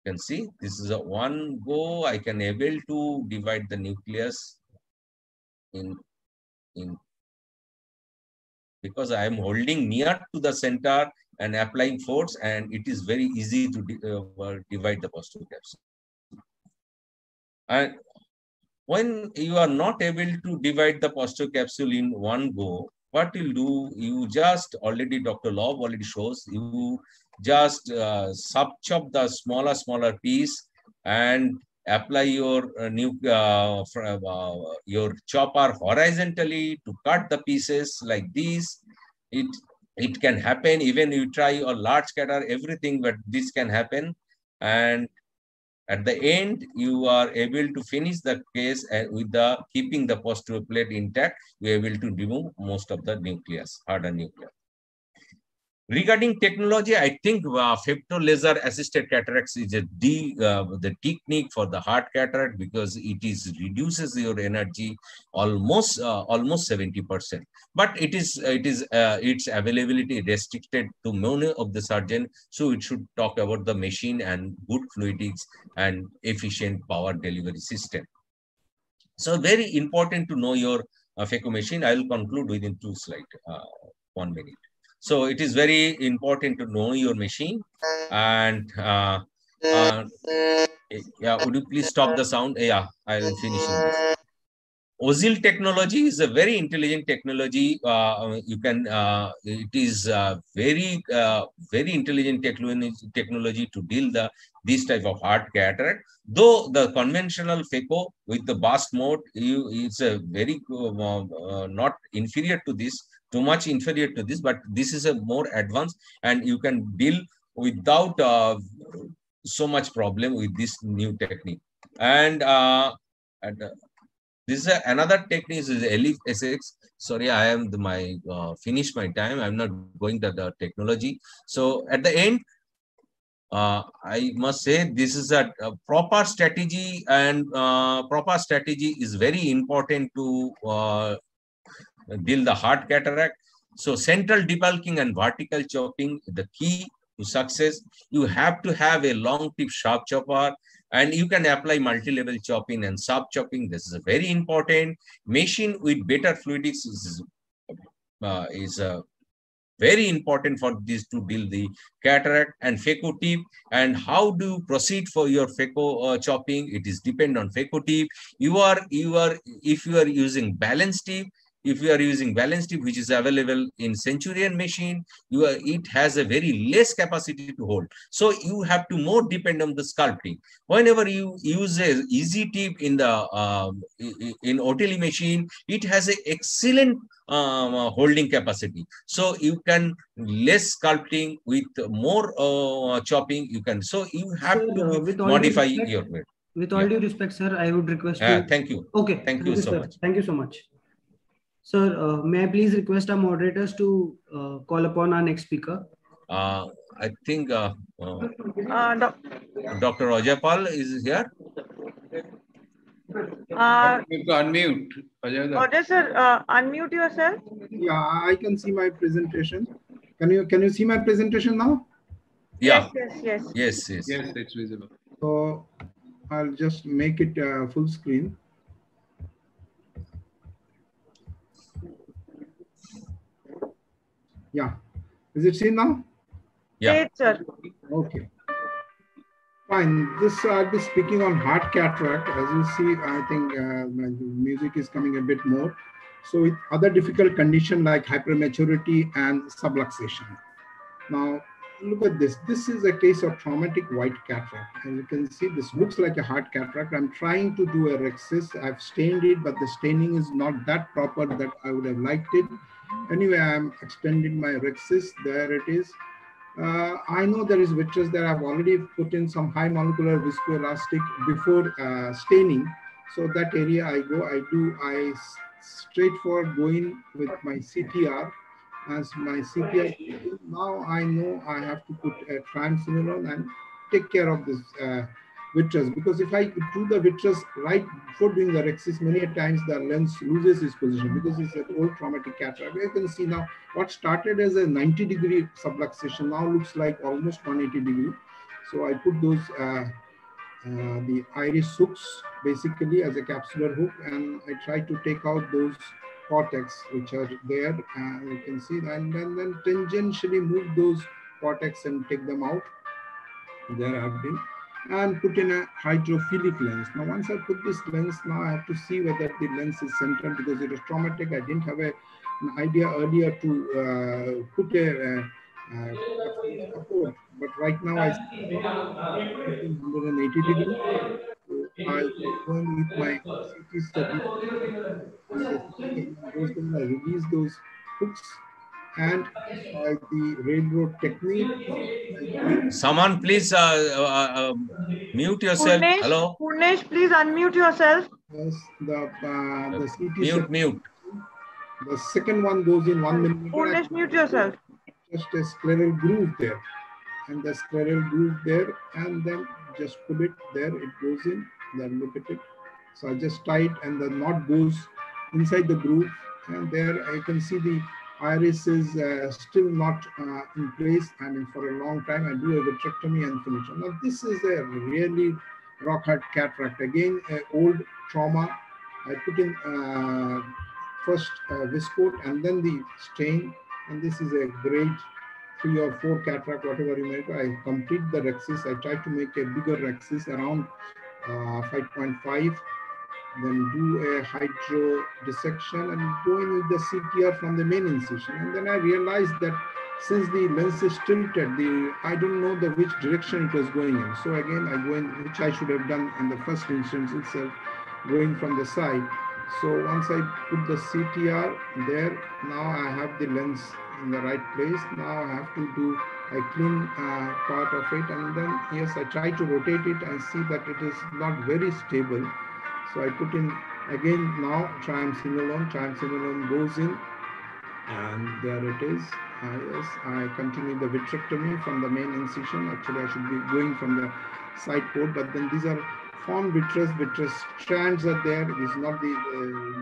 You can see this is a one go. I can able to divide the nucleus in because I am holding near to the center and applying force, and it is very easy to divide the posterior capsule. And when you are not able to divide the posterior capsule in one go, what you'll do, you just already, Dr. Lob already shows, you just sub-chop the smaller piece and apply your your chopper horizontally to cut the pieces like this. it can happen. Even you try a large catheter, everything, but this can happen. And at the end, you are able to finish the case with the keeping the posterior plate intact. You are able to remove most of the nucleus, harder nucleus. Regarding technology, I think femto laser assisted cataracts is the technique for the hard cataract, because it reduces your energy almost 70%. But its availability restricted to many of the surgeon. So it should talk about the machine and good fluidics and efficient power delivery system. So very important to know your phaco machine. I will conclude within 2 slides, 1 minute. So it is very important to know your machine. And yeah, would you please stop the sound? Yeah, I will finish this. Ozil technology is a very intelligent technology. You can, it is very intelligent technology to deal this type of hard cataract. Though the conventional phaco with the burst mode, it's a very not inferior to this, too much inferior to this, but this is a more advanced, and you can deal without so much problem with this new technique. And this is another technique is LSX. Sorry, I am finish my time. I'm not going to the technology. So at the end, I must say this is a proper strategy, and proper strategy is very important to deal the hard cataract. So central debulking and vertical chopping, the key to success. You have to have a long tip sharp chopper, and you can apply multi-level chopping and sharp chopping. This is very important. Machine with better fluidics is very important for this to deal the cataract. And phaco tip, and how do you proceed for your phaco chopping? It is depend on phaco tip. If you are using balance tip, which is available in Centurion machine, it has a very less capacity to hold. So you have to more depend on the sculpting. Whenever you use a easy tip in the in Ottilie machine, it has an excellent holding capacity. So you can less sculpting with more chopping. You can. So you have to modify your way. With all due respect, sir, I would request you. Thank you. Okay. Thank you so much. Thank you so much. Sir, may I please request our moderators to call upon our next speaker? I think Dr. Ajaypal is here. You have to unmute. Ajay sir, unmute yourself. Yeah, I can see my presentation. Can you see my presentation now? Yeah. Yes. Yes, it's visible. So I'll just make it full screen. Yeah. Is it seen now? Yeah. Great, sir. Okay. Fine. I'll be speaking on hard cataract. As you see, I think my music is coming a bit more. So with other difficult conditions like hypermaturity and subluxation. Now, look at this. This is a case of traumatic white cataract. As you can see, this looks like a hard cataract. I'm trying to do a rhexis. I've stained it, but the staining is not that proper that I would have liked it. Anyway, I'm extending my rhexis. There it is. I know there is vitreous that I've already put in some high molecular viscoelastic before staining. So that area I straightforward go in with my CTR. As my CTR, now I know I have to put a triamcinolone and take care of this vitreous, because if I do the vitreous right before doing the rhexis, many a times the lens loses its position because it's an old traumatic cataract. You can see now what started as a 90-degree subluxation now looks like almost 180 degree. So I put those the iris hooks basically as a capsular hook, and I try to take out those cortex which are there, and you can see, and then tangentially move those cortex and take them out. There I've been, and put in a hydrophilic lens. Now once I put this lens, now I have to see whether the lens is central because it is traumatic. I didn't have an idea earlier to put a support, but right now I see 180 degrees. So I go in with my CT study. I release those hooks And by the railroad technique, someone please mute yourself. Purnesh, Hello. Purnesh, please unmute yourself. Yes, the CT Mute. The second one goes in 1 millimeter. Purnesh, mute yourself. Just a scleral groove there, and the scleral groove there, and then just pull it there. It goes in. Then look at it. So I just tie it, and the knot goes inside the groove, and there I can see the iris is still not in place. I mean, for a long time, I do a vitrectomy and finish. Now this is a really rock hard cataract. Again, old trauma. I put in first viscoat and then the stain, and this is a grade 3 or 4 cataract, whatever you make. I complete the rhexis. I try to make a bigger rhexis around 5.5. Then do a hydro dissection and go in with the CTR from the main incision. And then I realized that since the lens is tilted, I don't know which direction it was going in. So again, I go in, which I should have done in the first instance itself, going from the side. So once I put the CTR there, now I have the lens in the right place. Now I have to do a clean part of it. And then, yes, I try to rotate it and see that it is not very stable. So I put in again now triamcinolone. Triamcinolone goes in, and there it is. Yes, I continue the vitrectomy from the main incision. Actually, I should be going from the side port, but then these are formed vitreous strands are there. This is not the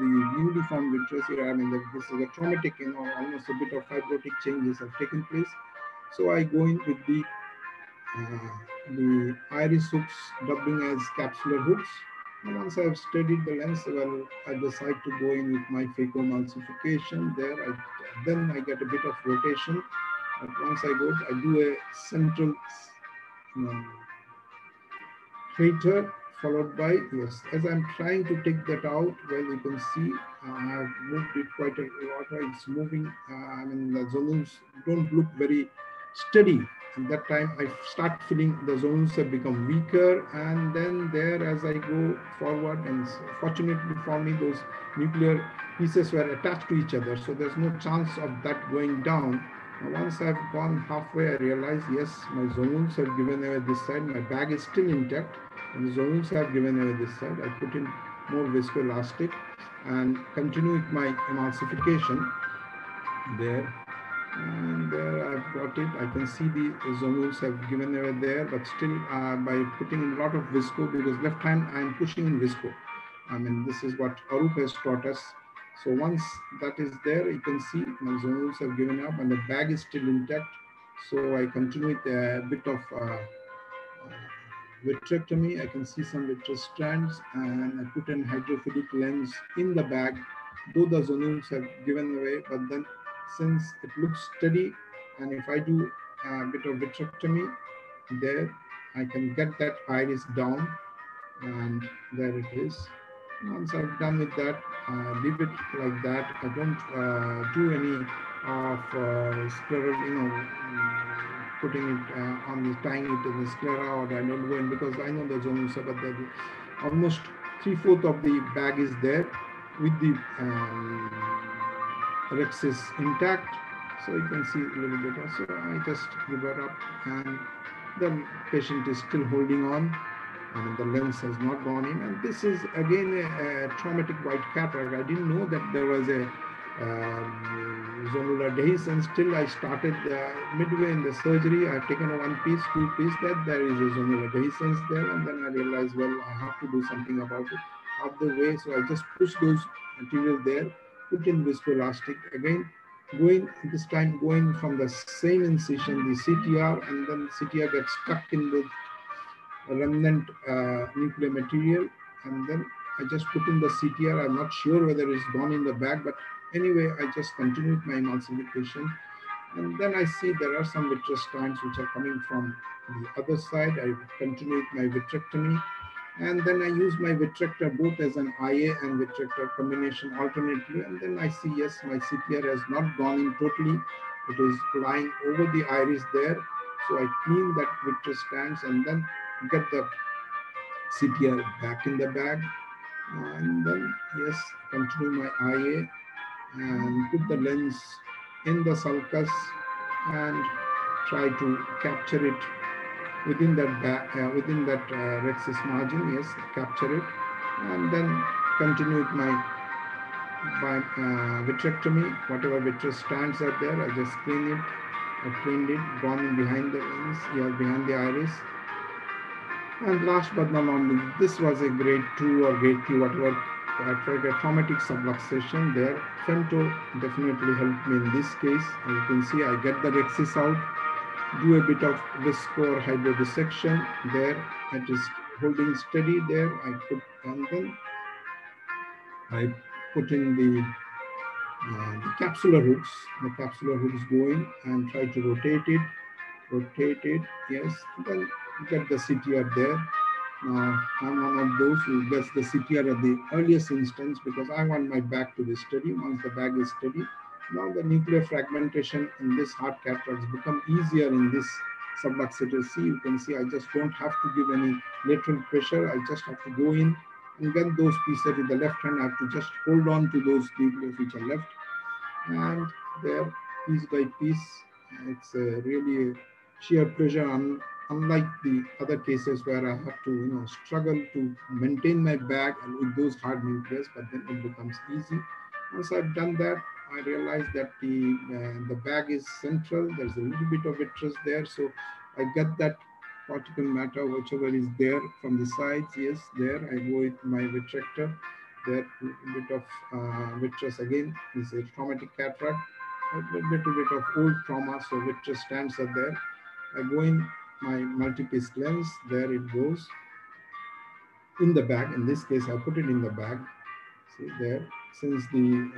newly formed vitreous here. I mean, this is a traumatic, almost a bit of fibrotic changes have taken place. So I go in with the iris hooks, dubbing as capsular hooks. And once I have studied the lens well, I decide to go in with my phacoemulsification. There, then I get a bit of rotation. But once I go, I do a central crater, followed by, yes, as I'm trying to take that out, well, you can see I have moved it quite a lot. It's moving. I mean, the zonules don't look very steady. At that time, I start feeling the zonules have become weaker, and then there, as I go forward, and fortunately for me, those nuclear pieces were attached to each other, so there's no chance of that going down. Once I've gone halfway, I realize, yes, my zonules have given away this side. My bag is still intact, and the zonules have given away this side. I put in more viscoelastic and continue with my emulsification there. And there I've got it. I can see the zonules have given away there, but still by putting in a lot of visco, because left hand I'm pushing in visco. I mean, this is what Arup has taught us. So once that is there, you can see my zonules have given up and the bag is still intact. So I continue with a bit of vitrectomy. I can see some vitreous strands, and I put an hydrophilic lens in the bag, though the zonules have given away, but then since it looks steady, and if I do a bit of vitrectomy there, I can get that iris down, and there it is. Once I've done with that, leave it like that. I don't do any of scleral, putting it on the, tying it to the sclera, or I don't go in, because I know the zonules, but almost 3/4 of the bag is there with the rhexis intact. So you can see a little bit. So I just give her up, and the patient is still holding on. I mean, the lens has not gone in, and this is again a traumatic white cataract. I didn't know that there was a zonular dehiscence. Still, I started midway in the surgery. I've taken a 1 piece, 2 piece, that there is a zonular dehiscence there, and then I realized, well, I have to do something about it. Half the way, so I just push those materials there, put in viscoelastic again, this time going from the same incision, the CTR, and then CTR gets stuck in with a remnant nuclear material, and then I just put in the CTR. I'm not sure whether it's gone in the bag, but anyway, I just continue with my emulsification, and then I see there are some vitreous strands which are coming from the other side. I continue with my vitrectomy, and then I use my vitrector both as an IA and vitrector combination alternately, and then I see, yes, my CTR has not gone in totally. It is lying over the iris there, so I clean that vitreous strands and then get the CTR back in the bag, and then, yes, continue my IA and put the lens in the sulcus and try to capture it within that rhexis margin. Yes, capture it, and then continue with my vitrectomy. Whatever vitreous strands are there, I just clean it. I cleaned it, gone in behind the lens, behind the iris. And last but not least, this was a grade 2 or grade 3, whatever, a traumatic subluxation there. Femto definitely helped me in this case. As you can see, I get the rhexis out, do a bit of visco or hydrodissection there. It is holding steady there. I put, and then I put in the capsular hooks. The capsular hooks go in and try to rotate it, yes. Then get the CTR there. Now, I'm one of those who gets the CTR at the earliest instance because I want my bag to be steady. Once the bag is steady, now the nuclear fragmentation in this hard cataracts become easier in this subluxated. See, you can see I just don't have to give any lateral pressure. I just have to go in and get those pieces with the left hand. I have to just hold on to those nucleus which are left. And there, piece by piece, it's really a sheer pleasure. Unlike the other cases where I have to, struggle to maintain my bag and with those hard nucleus, but then it becomes easy. Once I've done that, I realize that the bag is central. There's a little bit of vitreous there, so I get that particle matter, whichever is there from the sides. Yes, there I go with my vitrector. There, a bit of vitreous again is a traumatic cataract, a little bit of old trauma, so vitreous strands are there. I go in my multi-piece lens, there it goes in the bag. In this case, I put it in the bag. See there, since the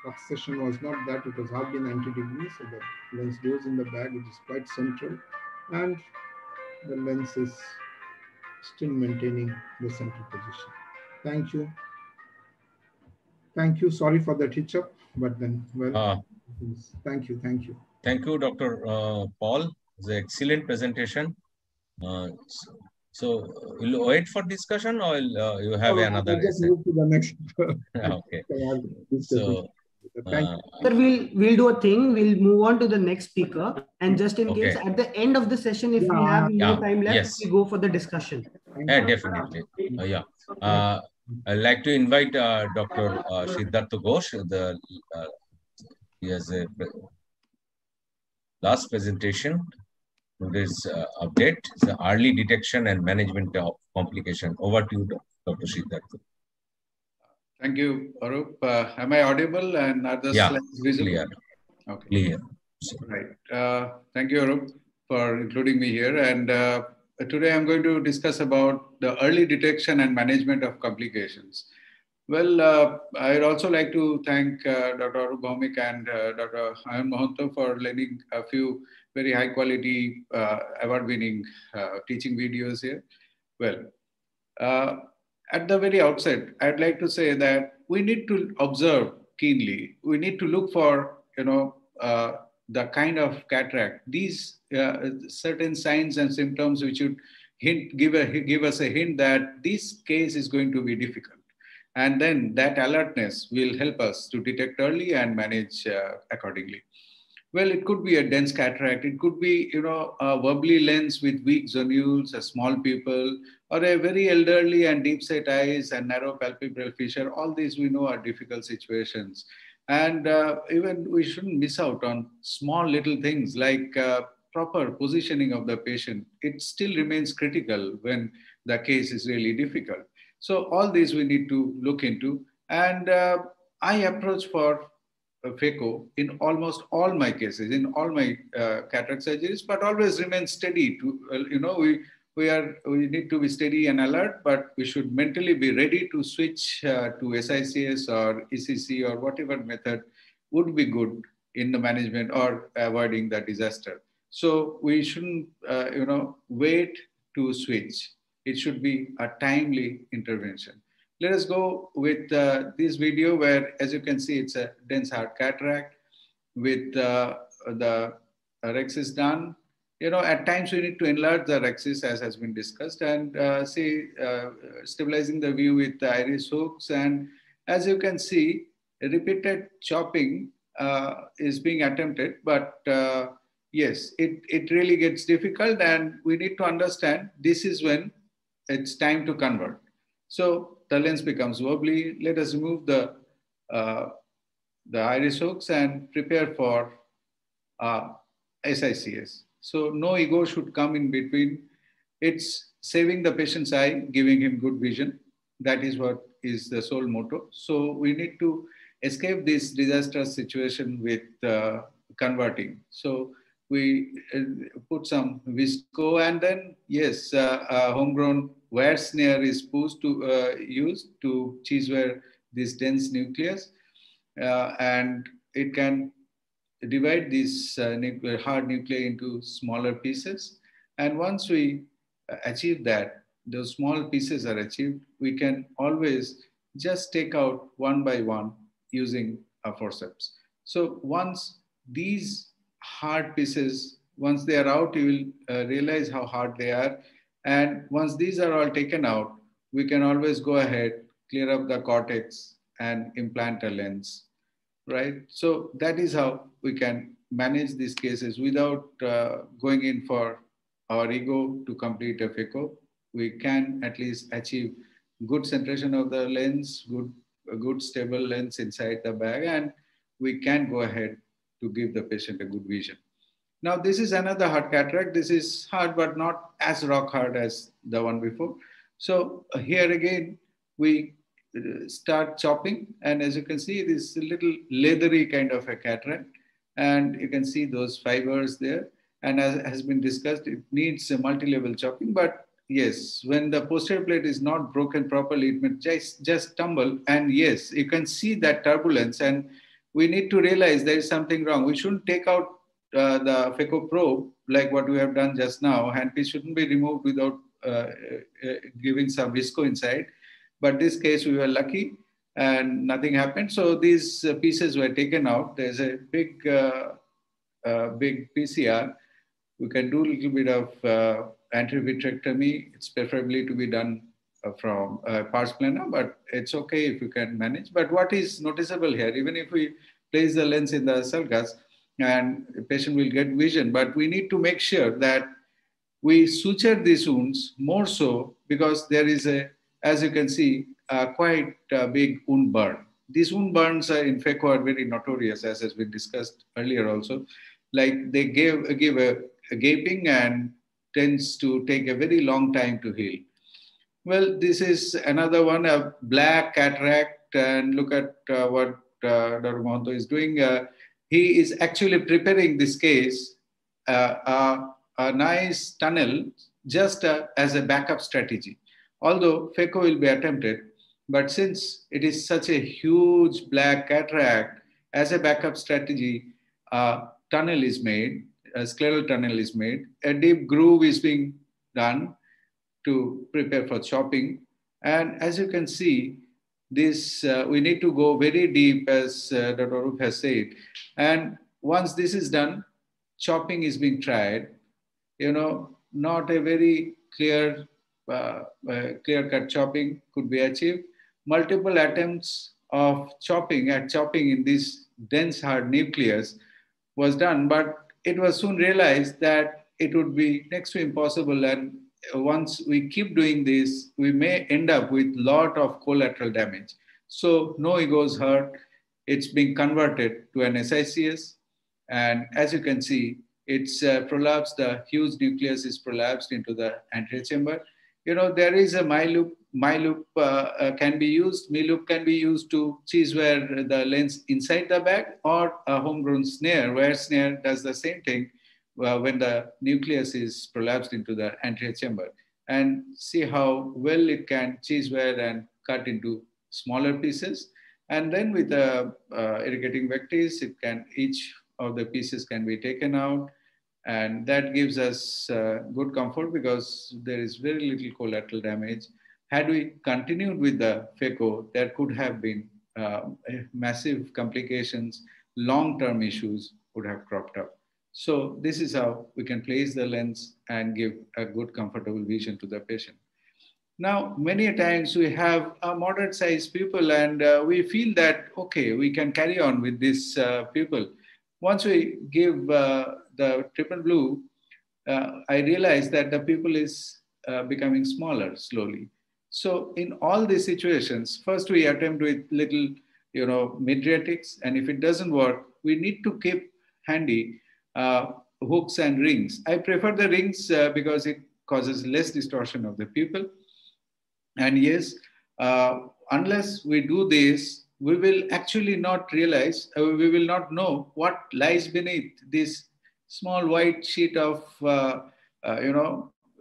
luxation was not that, it was hardly 90 degrees, so the lens goes in the bag. It is quite central, and the lens is still maintaining the central position. Thank you. Thank you. Sorry for the hitch up, but then, well, thank you. Thank you. Thank you, Dr. Paul. It's an excellent presentation. So we'll wait for discussion, or you have another essay? Move to the next. Okay. So, sir, we'll do a thing. We'll move on to the next speaker, and just in case at the end of the session, if we have more time left, we go for the discussion. Yeah, definitely. I'd like to invite Dr. Siddhartha Ghosh. He has a last presentation. Today's update is the early detection and management of complication. Over to you, Dr. Siddhartha. Thank you, Arup. Am I audible and are the slides visible? Clear. Okay. Clear. Right. Thank you, Arup, for including me here. And today I'm going to discuss about the early detection and management of complications. Well, I'd also like to thank Dr. Arup Bhaumik and Dr. Ayan Mohanto for lending a few very high quality award-winning teaching videos here. Well, at the very outset, I'd like to say that we need to observe keenly. We need to look for, the kind of cataract, these certain signs and symptoms which would give us a hint that this case is going to be difficult. And then that alertness will help us to detect early and manage accordingly. Well, it could be a dense cataract. It could be, a wobbly lens with weak zonules, a small pupil, or a very elderly and deep-set eyes and narrow palpebral fissure. All these we know are difficult situations. And even we shouldn't miss out on small little things like proper positioning of the patient. It still remains critical when the case is really difficult. So all these we need to look into. And I approach for phaco in almost all my cases, in all my cataract surgeries, but always remain steady. We need to be steady and alert, but we should mentally be ready to switch to SICS or ECC or whatever method would be good in the management or avoiding the disaster. So we shouldn't, wait to switch. It should be a timely intervention. Let us go with this video where, as you can see, it's a dense hard cataract with the rhexis done. At times we need to enlarge the rhexis, as has been discussed, and stabilizing the view with the iris hooks. And as you can see, repeated chopping is being attempted, but yes, it really gets difficult, and we need to understand this is when it's time to convert. So the lens becomes wobbly. Let us remove the iris hooks and prepare for SICS. So no ego should come in between. It's saving the patient's eye, giving him good vision. That is what is the sole motto. So we need to escape this disastrous situation with converting. So we put some visco, and then yes, homegrown wire snare is used to cheese wire this dense nucleus, and it can divide this hard nuclei into smaller pieces. And once we achieve that, those small pieces are achieved, we can always just take out one by one using a forceps. So once these hard pieces, once they are out, you will realize how hard they are. And once these are all taken out, we can always go ahead, clear up the cortex and implant a lens, right? So that is how we can manage these cases without going in for our ego to complete a phaco. We can at least achieve good centration of the lens, a good stable lens inside the bag, and we can go ahead to give the patient a good vision. Now, this is another hard cataract. This is hard, but not as rock hard as the one before. So here again, we start chopping. And as you can see, it is a little leathery kind of a cataract. And you can see those fibers there. And as has been discussed, it needs a multi-level chopping. But yes, when the posterior plate is not broken properly, it may just tumble. And yes, you can see that turbulence. And we need to realize there is something wrong. We shouldn't take out the phaco probe like what we have done just now. Handpiece shouldn't be removed without giving some visco inside. But this case, we were lucky and nothing happened. So these pieces were taken out. There's a big PCR. We can do a little bit of anti-vitrectomy. It's preferably to be done from pars plana, but it's okay if you can manage. But what is noticeable here, even if we place the lens in the sulcus, and the patient will get vision, but we need to make sure that we suture these wounds more so because there is as you can see, quite a big wound burn. These wound burns in phaco are very notorious, as has been discussed earlier also. Like they give a gaping and tends to take a very long time to heal. Well, this is another one, a black cataract, and look at what Dr. Mohanto is doing. He is actually preparing this case, a nice tunnel, just as a backup strategy. Although phaco will be attempted, but since it is such a huge black cataract, as a backup strategy, a tunnel is made, a scleral tunnel is made, a deep groove is being done to prepare for chopping. And as you can see, this we need to go very deep, as Dr. Arup has said. And once this is done, chopping is being tried. You know, not a very clear-cut chopping could be achieved. Multiple attempts of chopping in this dense hard nucleus was done, but it was soon realized that it would be next to impossible. And once we keep doing this, we may end up with a lot of collateral damage. So no egos hurt. It's being converted to an SICS. And as you can see, it's prolapsed, the huge nucleus is prolapsed into the anterior chamber. You know, there is a MyLoop. MyLoop can be used. MyLoop can be used to cheese wire the lens inside the bag, or a homegrown snare, wire snare does the same thing when the nucleus is prolapsed into the anterior chamber. And see how well it can cheese wire and cut into smaller pieces. And then with the irrigating vectis, each of the pieces can be taken out. And that gives us good comfort because there is very little collateral damage. Had we continued with the phaco, there could have been massive complications, long-term issues would have cropped up. So this is how we can place the lens and give a good, comfortable vision to the patient. Now, many times we have a moderate sized pupil and we feel that, okay, we can carry on with this pupil. Once we give the triple blue, I realize that the pupil is becoming smaller slowly. So in all these situations, first we attempt with little, Mydriatics, and if it doesn't work, we need to keep handy hooks and rings. I prefer the rings because it causes less distortion of the pupil. And yes, unless we do this, we will actually not realize, we will not know what lies beneath this small white sheet of,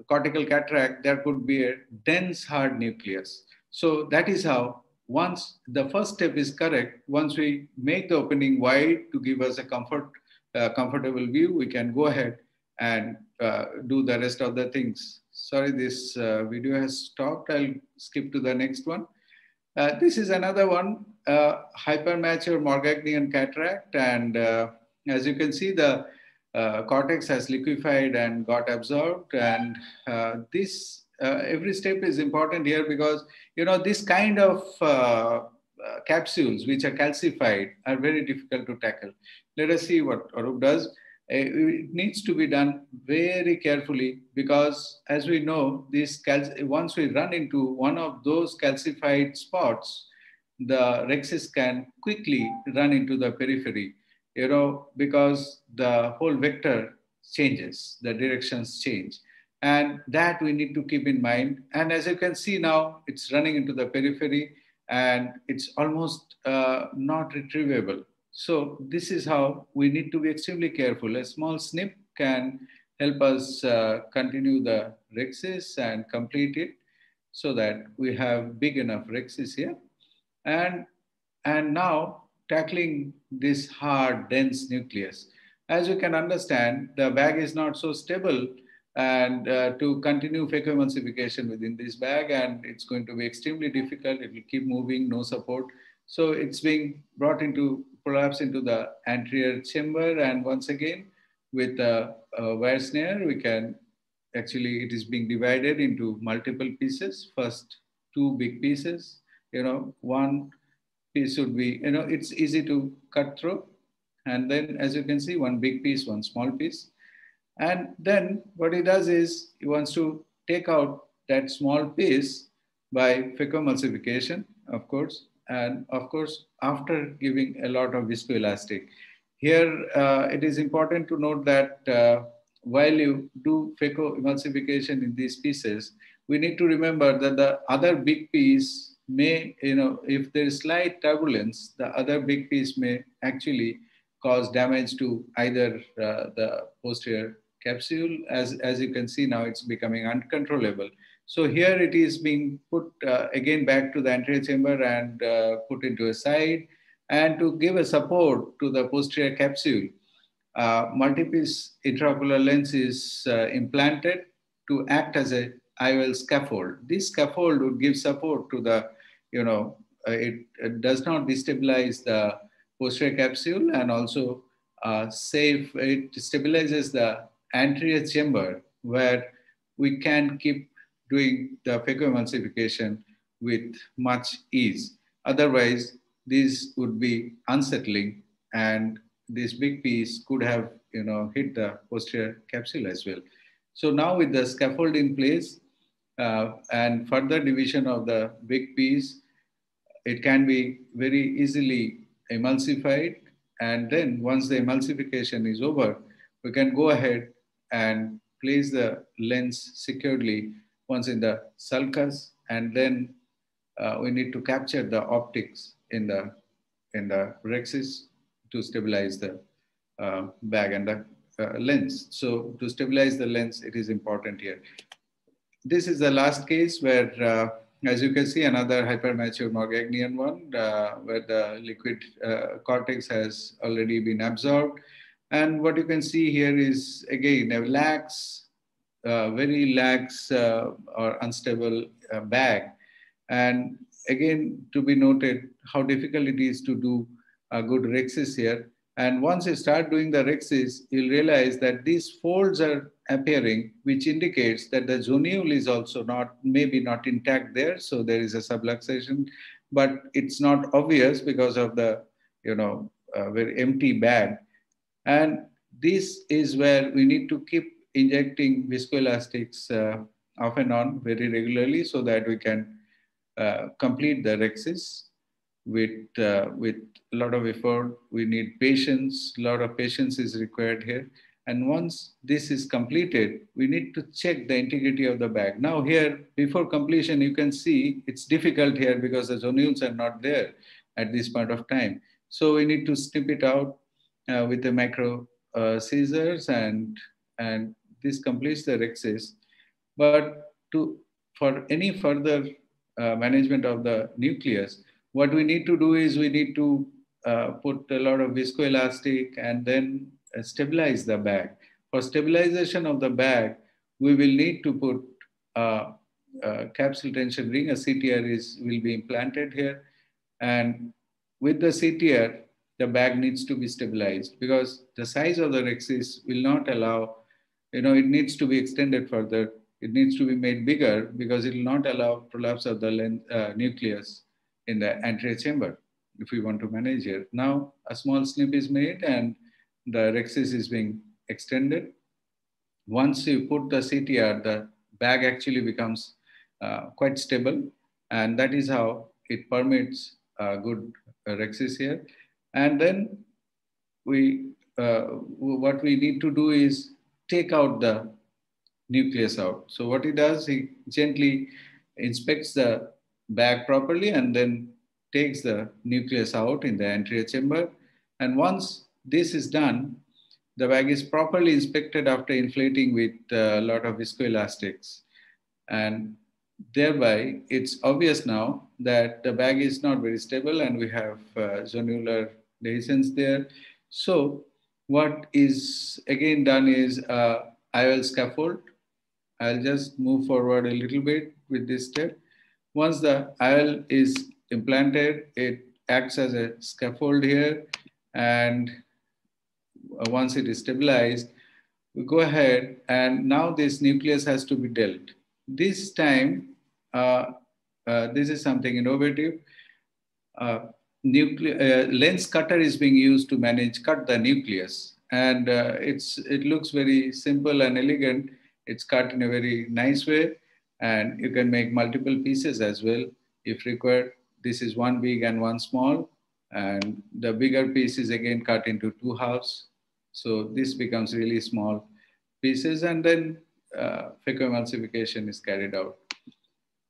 cortical cataract. There could be a dense hard nucleus. So that is how, once the first step is correct, once we make the opening wide to give us a comfortable view, we can go ahead and do the rest of the things. Sorry, this video has stopped. I'll skip to the next one. This is another one, hypermature Morgagnian cataract. And as you can see, the cortex has liquefied and got absorbed. And this, every step is important here because, this kind of capsules which are calcified are very difficult to tackle. Let us see what Arup does. It needs to be done very carefully because, as we know, once we run into one of those calcified spots, the rhexis can quickly run into the periphery, because the whole vector changes, the directions change. And that we need to keep in mind. And as you can see now, it's running into the periphery and it's almost not retrievable. So this is how we need to be extremely careful. A small snip can help us continue the rhexis and complete it so that we have big enough rhexis here. And now tackling this hard, dense nucleus. As you can understand, the bag is not so stable and to continue phacoemulsification within this bag, and it's going to be extremely difficult. It will keep moving, no support. So it's being brought into prolapse into the anterior chamber, and once again with a wire snare we can actually, it is being divided into multiple pieces. First 2 big pieces, one piece would be, it's easy to cut through, and then as you can see, 1 big piece, 1 small piece. And then what he does is he wants to take out that small piece by phacoemulsification, of course. And of course, after giving a lot of viscoelastic. Here, it is important to note that while you do phacoemulsification in these pieces, we need to remember that the other big piece may, if there is slight turbulence, the other big piece may actually cause damage to either the posterior capsule. As you can see now, it's becoming uncontrollable. So here it is being put again back to the anterior chamber and put into a side. And to give a support to the posterior capsule, multi-piece intraocular lens is implanted to act as a IOL scaffold. This scaffold would give support to the, it does not destabilize the posterior capsule, and also it stabilizes the anterior chamber where we can keep doing the phacoemulsification with much ease. Otherwise, this would be unsettling, and this big piece could have, hit the posterior capsule as well. So now with the scaffold in place and further division of the big piece, it can be very easily emulsified. And then once the emulsification is over, we can go ahead and place the lens securely once in the sulcus, and then we need to capture the optics in the rhexis to stabilize the bag and the lens. So to stabilize the lens, it is important here. This is the last case where, as you can see, another hypermature Morgagnian one, where the liquid cortex has already been absorbed. And what you can see here is, again, a lax, very lax or unstable bag. And again, to be noted how difficult it is to do a good rhexis here. And once you start doing the rhexis, you'll realize that these folds are appearing, which indicates that the zonule is also maybe not intact there. So there is a subluxation, but it's not obvious because of the, very empty bag. And this is where we need to keep injecting viscoelastics off and on very regularly so that we can complete the rhexis with a lot of effort. We need patience. A lot of patience is required here. And once this is completed, we need to check the integrity of the bag. Now here, before completion, you can see it's difficult here because the zonules are not there at this point of time. So we need to snip it out with the macro scissors, and this completes the rhexis. But for any further management of the nucleus, what we need to do is we need to put a lot of viscoelastic and then stabilize the bag. For stabilization of the bag, we will need to put a capsule tension ring. A CTR will be implanted here. And with the CTR, the bag needs to be stabilized because the size of the rhexis will not allow, it needs to be extended further. It needs to be made bigger because it will not allow prolapse of the nucleus in the anterior chamber if we want to manage it. Now, a small snip is made and the rhexis is being extended. Once you put the CTR, the bag actually becomes quite stable, and that is how it permits good rhexis here. And then what we need to do is take out the nucleus out. So what he does, he gently inspects the bag properly and then takes the nucleus out in the anterior chamber. And once this is done, the bag is properly inspected after inflating with a lot of viscoelastics. And thereby, it's obvious now that the bag is not very stable and we have zonular dehiscence there. So what is again done is IOL scaffold. I'll just move forward a little bit with this step. Once the IOL is implanted, it acts as a scaffold here. And once it is stabilized, we go ahead and now this nucleus has to be dealt. This time, this is something innovative. Lens cutter is being used to cut the nucleus. And it looks very simple and elegant. It's cut in a very nice way. And you can make multiple pieces as well if required. This is one big and one small. And the bigger piece is again cut into two halves. So this becomes really small pieces. And then phacoemulsification is carried out.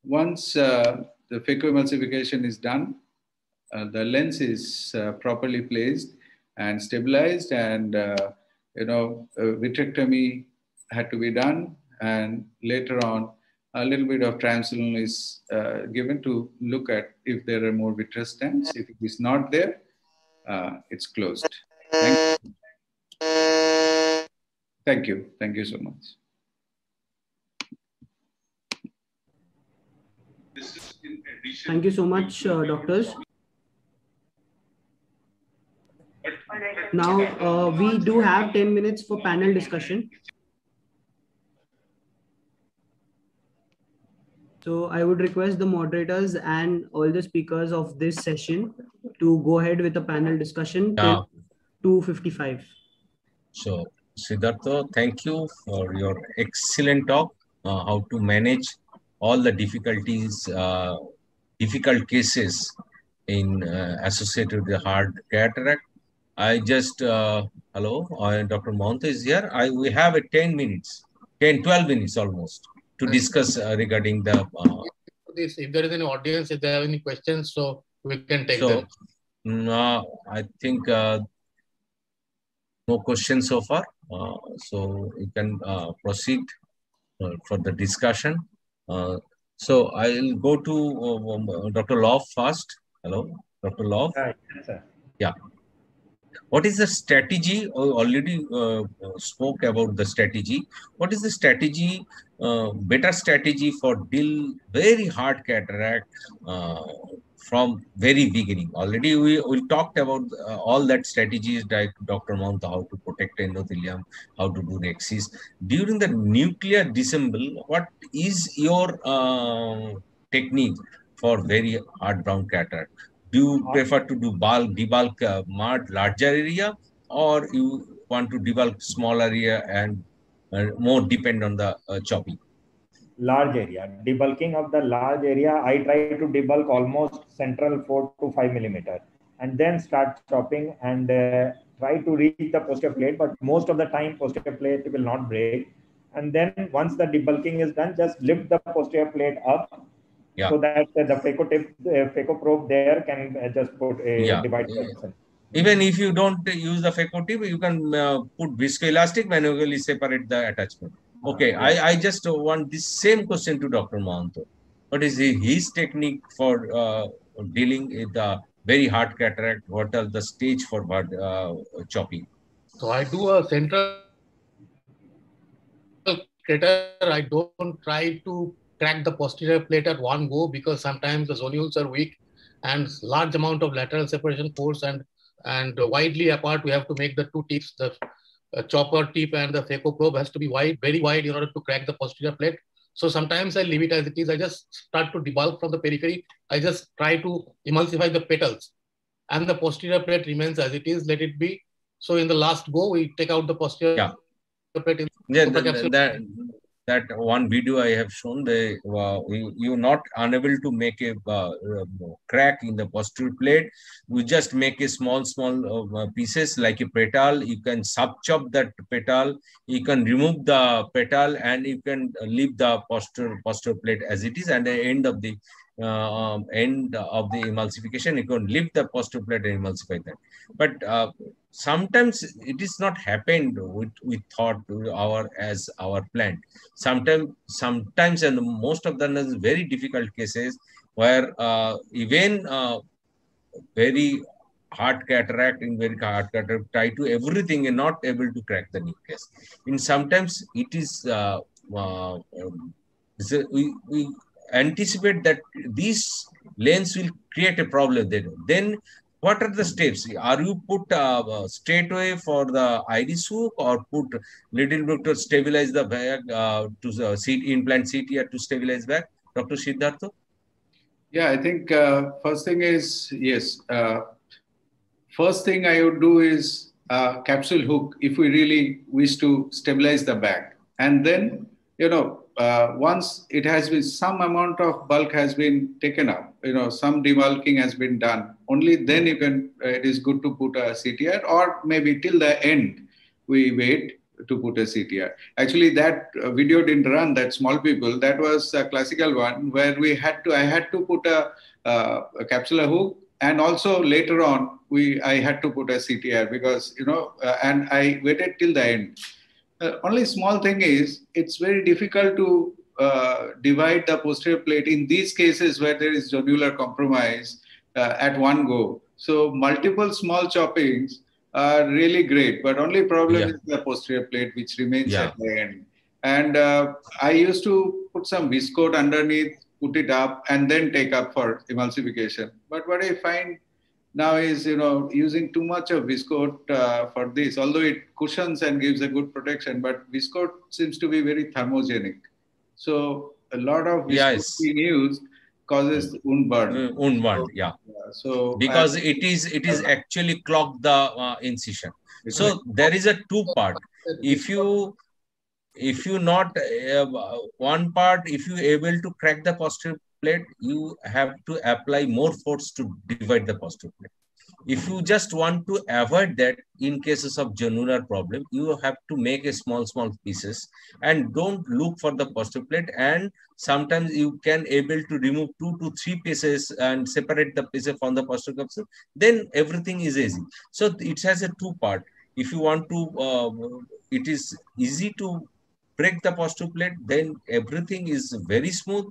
Once the phacoemulsification is done, the lens is properly placed and stabilized, and vitrectomy had to be done, and later on a little bit of triamcinolone is given to look at if there are more vitreous stents. If it is not there, it's closed. Thank you. Thank you so much. Thank you so much, doctors. Now, we do have 10 minutes for panel discussion. So I would request the moderators and all the speakers of this session to go ahead with a panel discussion till 2:55. So, Siddhartha, thank you for your excellent talk, how to manage all the difficulties, difficult cases in associated with the hard cataract. I just, hello, Dr. Mahanta is here. We have 10 minutes, 12 minutes almost to discuss regarding the... if there is any audience, if they have any questions, so we can take them. No, I think no questions so far. So we can proceed for the discussion. So I'll go to Dr. Love first. Hello, Dr. Love. Yes, sir. Yeah. What is the strategy? Already spoke about the strategy. What is the strategy, better strategy for very hard cataract from very beginning. Already we talked about all that strategies like Dr. Mount, how to protect endothelium, how to do Nexus. During the nuclear disassemble, what is your technique for very hard brown cataract? Do you prefer to do debulk larger area, or you want to debulk small area and more depend on the chopping? Large area. Debulking of the large area, I try to debulk almost central 4 to 5 millimeter and then start chopping and try to reach the posterior plate. But most of the time, posterior plate will not break. And then once the debulking is done, just lift the posterior plate up so that the phaco tip, phaco probe there can just put a divide. Even if you don't use the phaco tip, you can put viscoelastic manually separate the attachment. Okay, I just want this same question to Dr. Mahanto. What is his technique for dealing with the very hard cataract? What are the stage for chopping? So I do a central cataract. I don't try to crack the posterior plate at one go because sometimes the zonules are weak and large amount of lateral separation force and widely apart. We have to make the two tips, the chopper tip and the phaco probe has to be wide, very wide in order to crack the posterior plate. So sometimes I leave it as it is. I just start to debulk from the periphery. I just try to emulsify the petals and the posterior plate remains as it is, let it be. So in the last go, we take out the posterior plate. That one video I have shown, you're not unable to make a crack in the posterior plate. We just make a small pieces like a petal. You can sub-chop that petal. You can remove the petal and you can leave the posterior plate as it is. And at the end of the emulsification, you can lift the posterior plate and emulsify that. But sometimes it is not happened we thought as our plan. Sometimes and most of them is very difficult cases where even very hard cataract try to everything and not able to crack the nucleus. In sometimes it is we anticipate that these lens will create a problem. Then what are the steps? Are you put straightway for the iris hook or put little bit to stabilize the bag to implant CTR to stabilize back? Dr. Siddhartha? Yeah, I think first thing is, yes. First thing I would do is capsule hook if we really wish to stabilize the bag. And then, once it has been, some amount of bulk has been taken up, some debulking has been done, only then you can, it is good to put a CTR, or maybe till the end, we wait to put a CTR. Actually, that video didn't run, that small people, that was a classical one where I had to put a capsular hook, and also later on, I had to put a CTR because, and I waited till the end. Only small thing is, it's very difficult to divide the posterior plate in these cases where there is zonular compromise at one go. So multiple small choppings are really great, but only problem is the posterior plate, which remains at the end. And I used to put some viscoat underneath, put it up, and then take up for emulsification. But what I find now is, using too much of viscoat for this, although it cushions and gives a good protection, but viscoat seems to be very thermogenic. So a lot of viscoat being used causes wound burn. Wound burn, So because it is actually clog the incision. So there is a two part. If you not one part, if you able to crack the posterior plate, you have to apply more force to divide the posterior plate. If you just want to avoid that, in cases of zonular problem, you have to make a small pieces and don't look for the posterior plate. And sometimes you can able to remove 2 to 3 pieces and separate the pieces from the posterior capsule. Then everything is easy. So it has a two part. If you want to, it is easy to break the posterior plate, then everything is very smooth.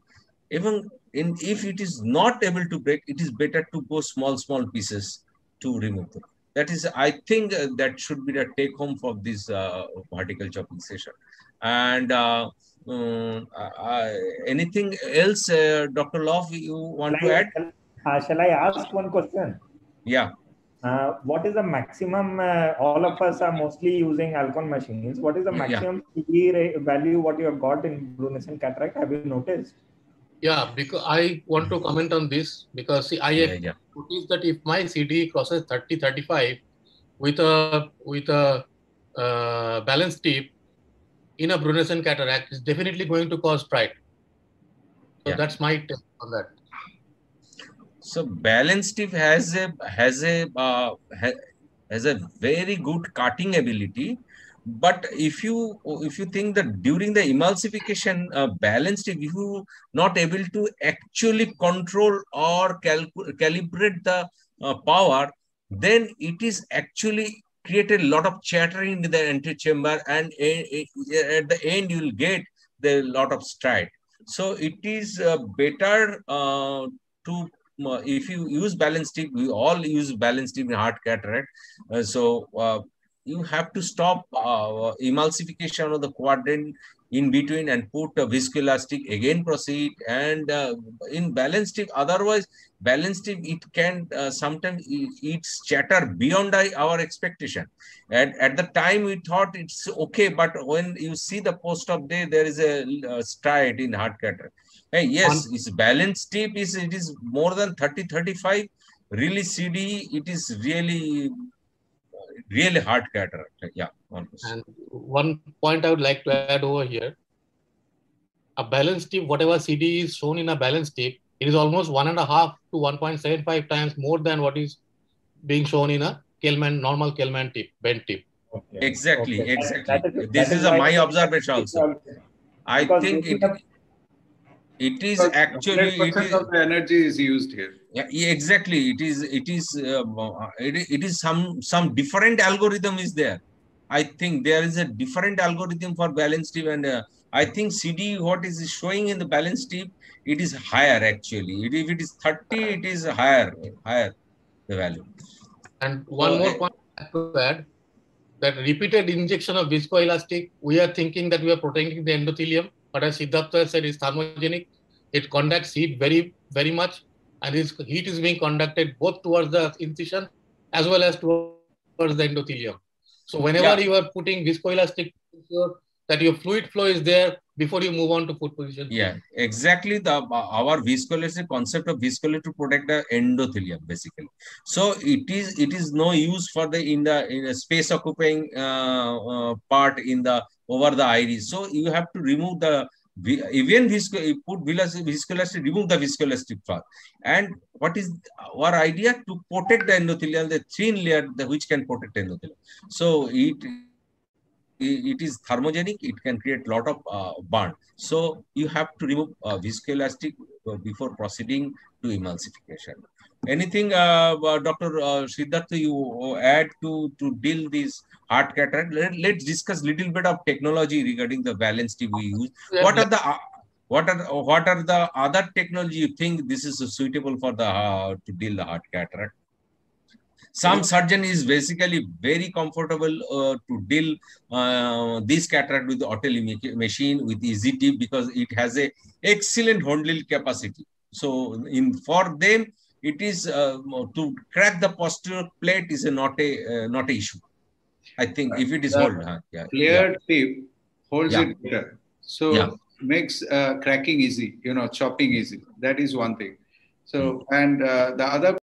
Even if it is not able to break, it is better to go small pieces to remove them. That is, I think that should be the take home for this vertical chopping session. And anything else, Dr. Love, you want to add? Shall I ask one question? Yeah. What is the maximum? All of us are mostly using Alcon machines. What is the maximum CD value what you have got in blue nascent cataract? Have you noticed? Yeah, because I want to comment on this because see, I have noticed that if my CD crosses 30-35 with a balance tip in a blue nascent cataract, is definitely going to cause pride. So that's my take on that. So balance tip has a very good cutting ability, but if you think that during the emulsification balance tip, if you not able to actually control or calibrate the power, then it is actually created a lot of chattering in the antechamber, and at the end you will get the lot of stride. So it is better to if you use balance tip, we all use balance tip in hard cataract. You have to stop emulsification of the quadrant in between and put a viscoelastic, again proceed, and in balance tip. Otherwise, balance tip, it can sometimes it's chatter beyond our expectation. At the time we thought it's okay, but when you see the post-op day, there is a stride in hard cataract. Hey, yes, it's balance tip it is more than 30-35. Really CD, it is really hard cataract. Yeah. And one point I would like to add over here, a balance tip, whatever CD is shown in a balance tip, it is almost 1.5 to 1.75 times more than what is being shown in a normal Kelman tip, bent tip. Okay. Exactly. This is my observation also. I think it is actually 100% of the energy is used here. Yeah, exactly. It is some different algorithm is there. I think there is a different algorithm for balance tip, and I think CD what is showing in the balance tip, it is higher actually. If it is 30, it is higher the value. And one more point to add, that repeated injection of viscoelastic, we are thinking that we are protecting the endothelium, but as Siddhartha said, it's thermogenic. It conducts heat very, very much, and this heat is being conducted both towards the incision as well as towards the endothelium. So whenever you are putting viscoelastic, ensure that your fluid flow is there before you move on to foot position. Yeah, exactly. Our viscoelastic concept of viscoelastic to protect the endothelium basically. So it is no use for in a space occupying part over the iris. So you have to remove the even viscoelastic, remove the viscoelastic part. And what is our idea? To protect the endothelium, the thin layer which can protect the endothelium. So it is thermogenic, it can create a lot of burn. So you have to remove viscoelastic before proceeding to emulsification. Anything, Dr. Siddhartha, you add to deal this hard cataract? Let's discuss a little bit of technology regarding the balance tip we use. What are the other technology you think this is suitable for to deal the hard cataract? Some surgeon is basically very comfortable to deal this cataract with the Ottilie machine with easy tip because it has a excellent handle capacity. So for them, it is to crack the posterior plate is not a issue. I think if it is hold, clear tip holds it better. So makes cracking easy, chopping easy. That is one thing. So and the other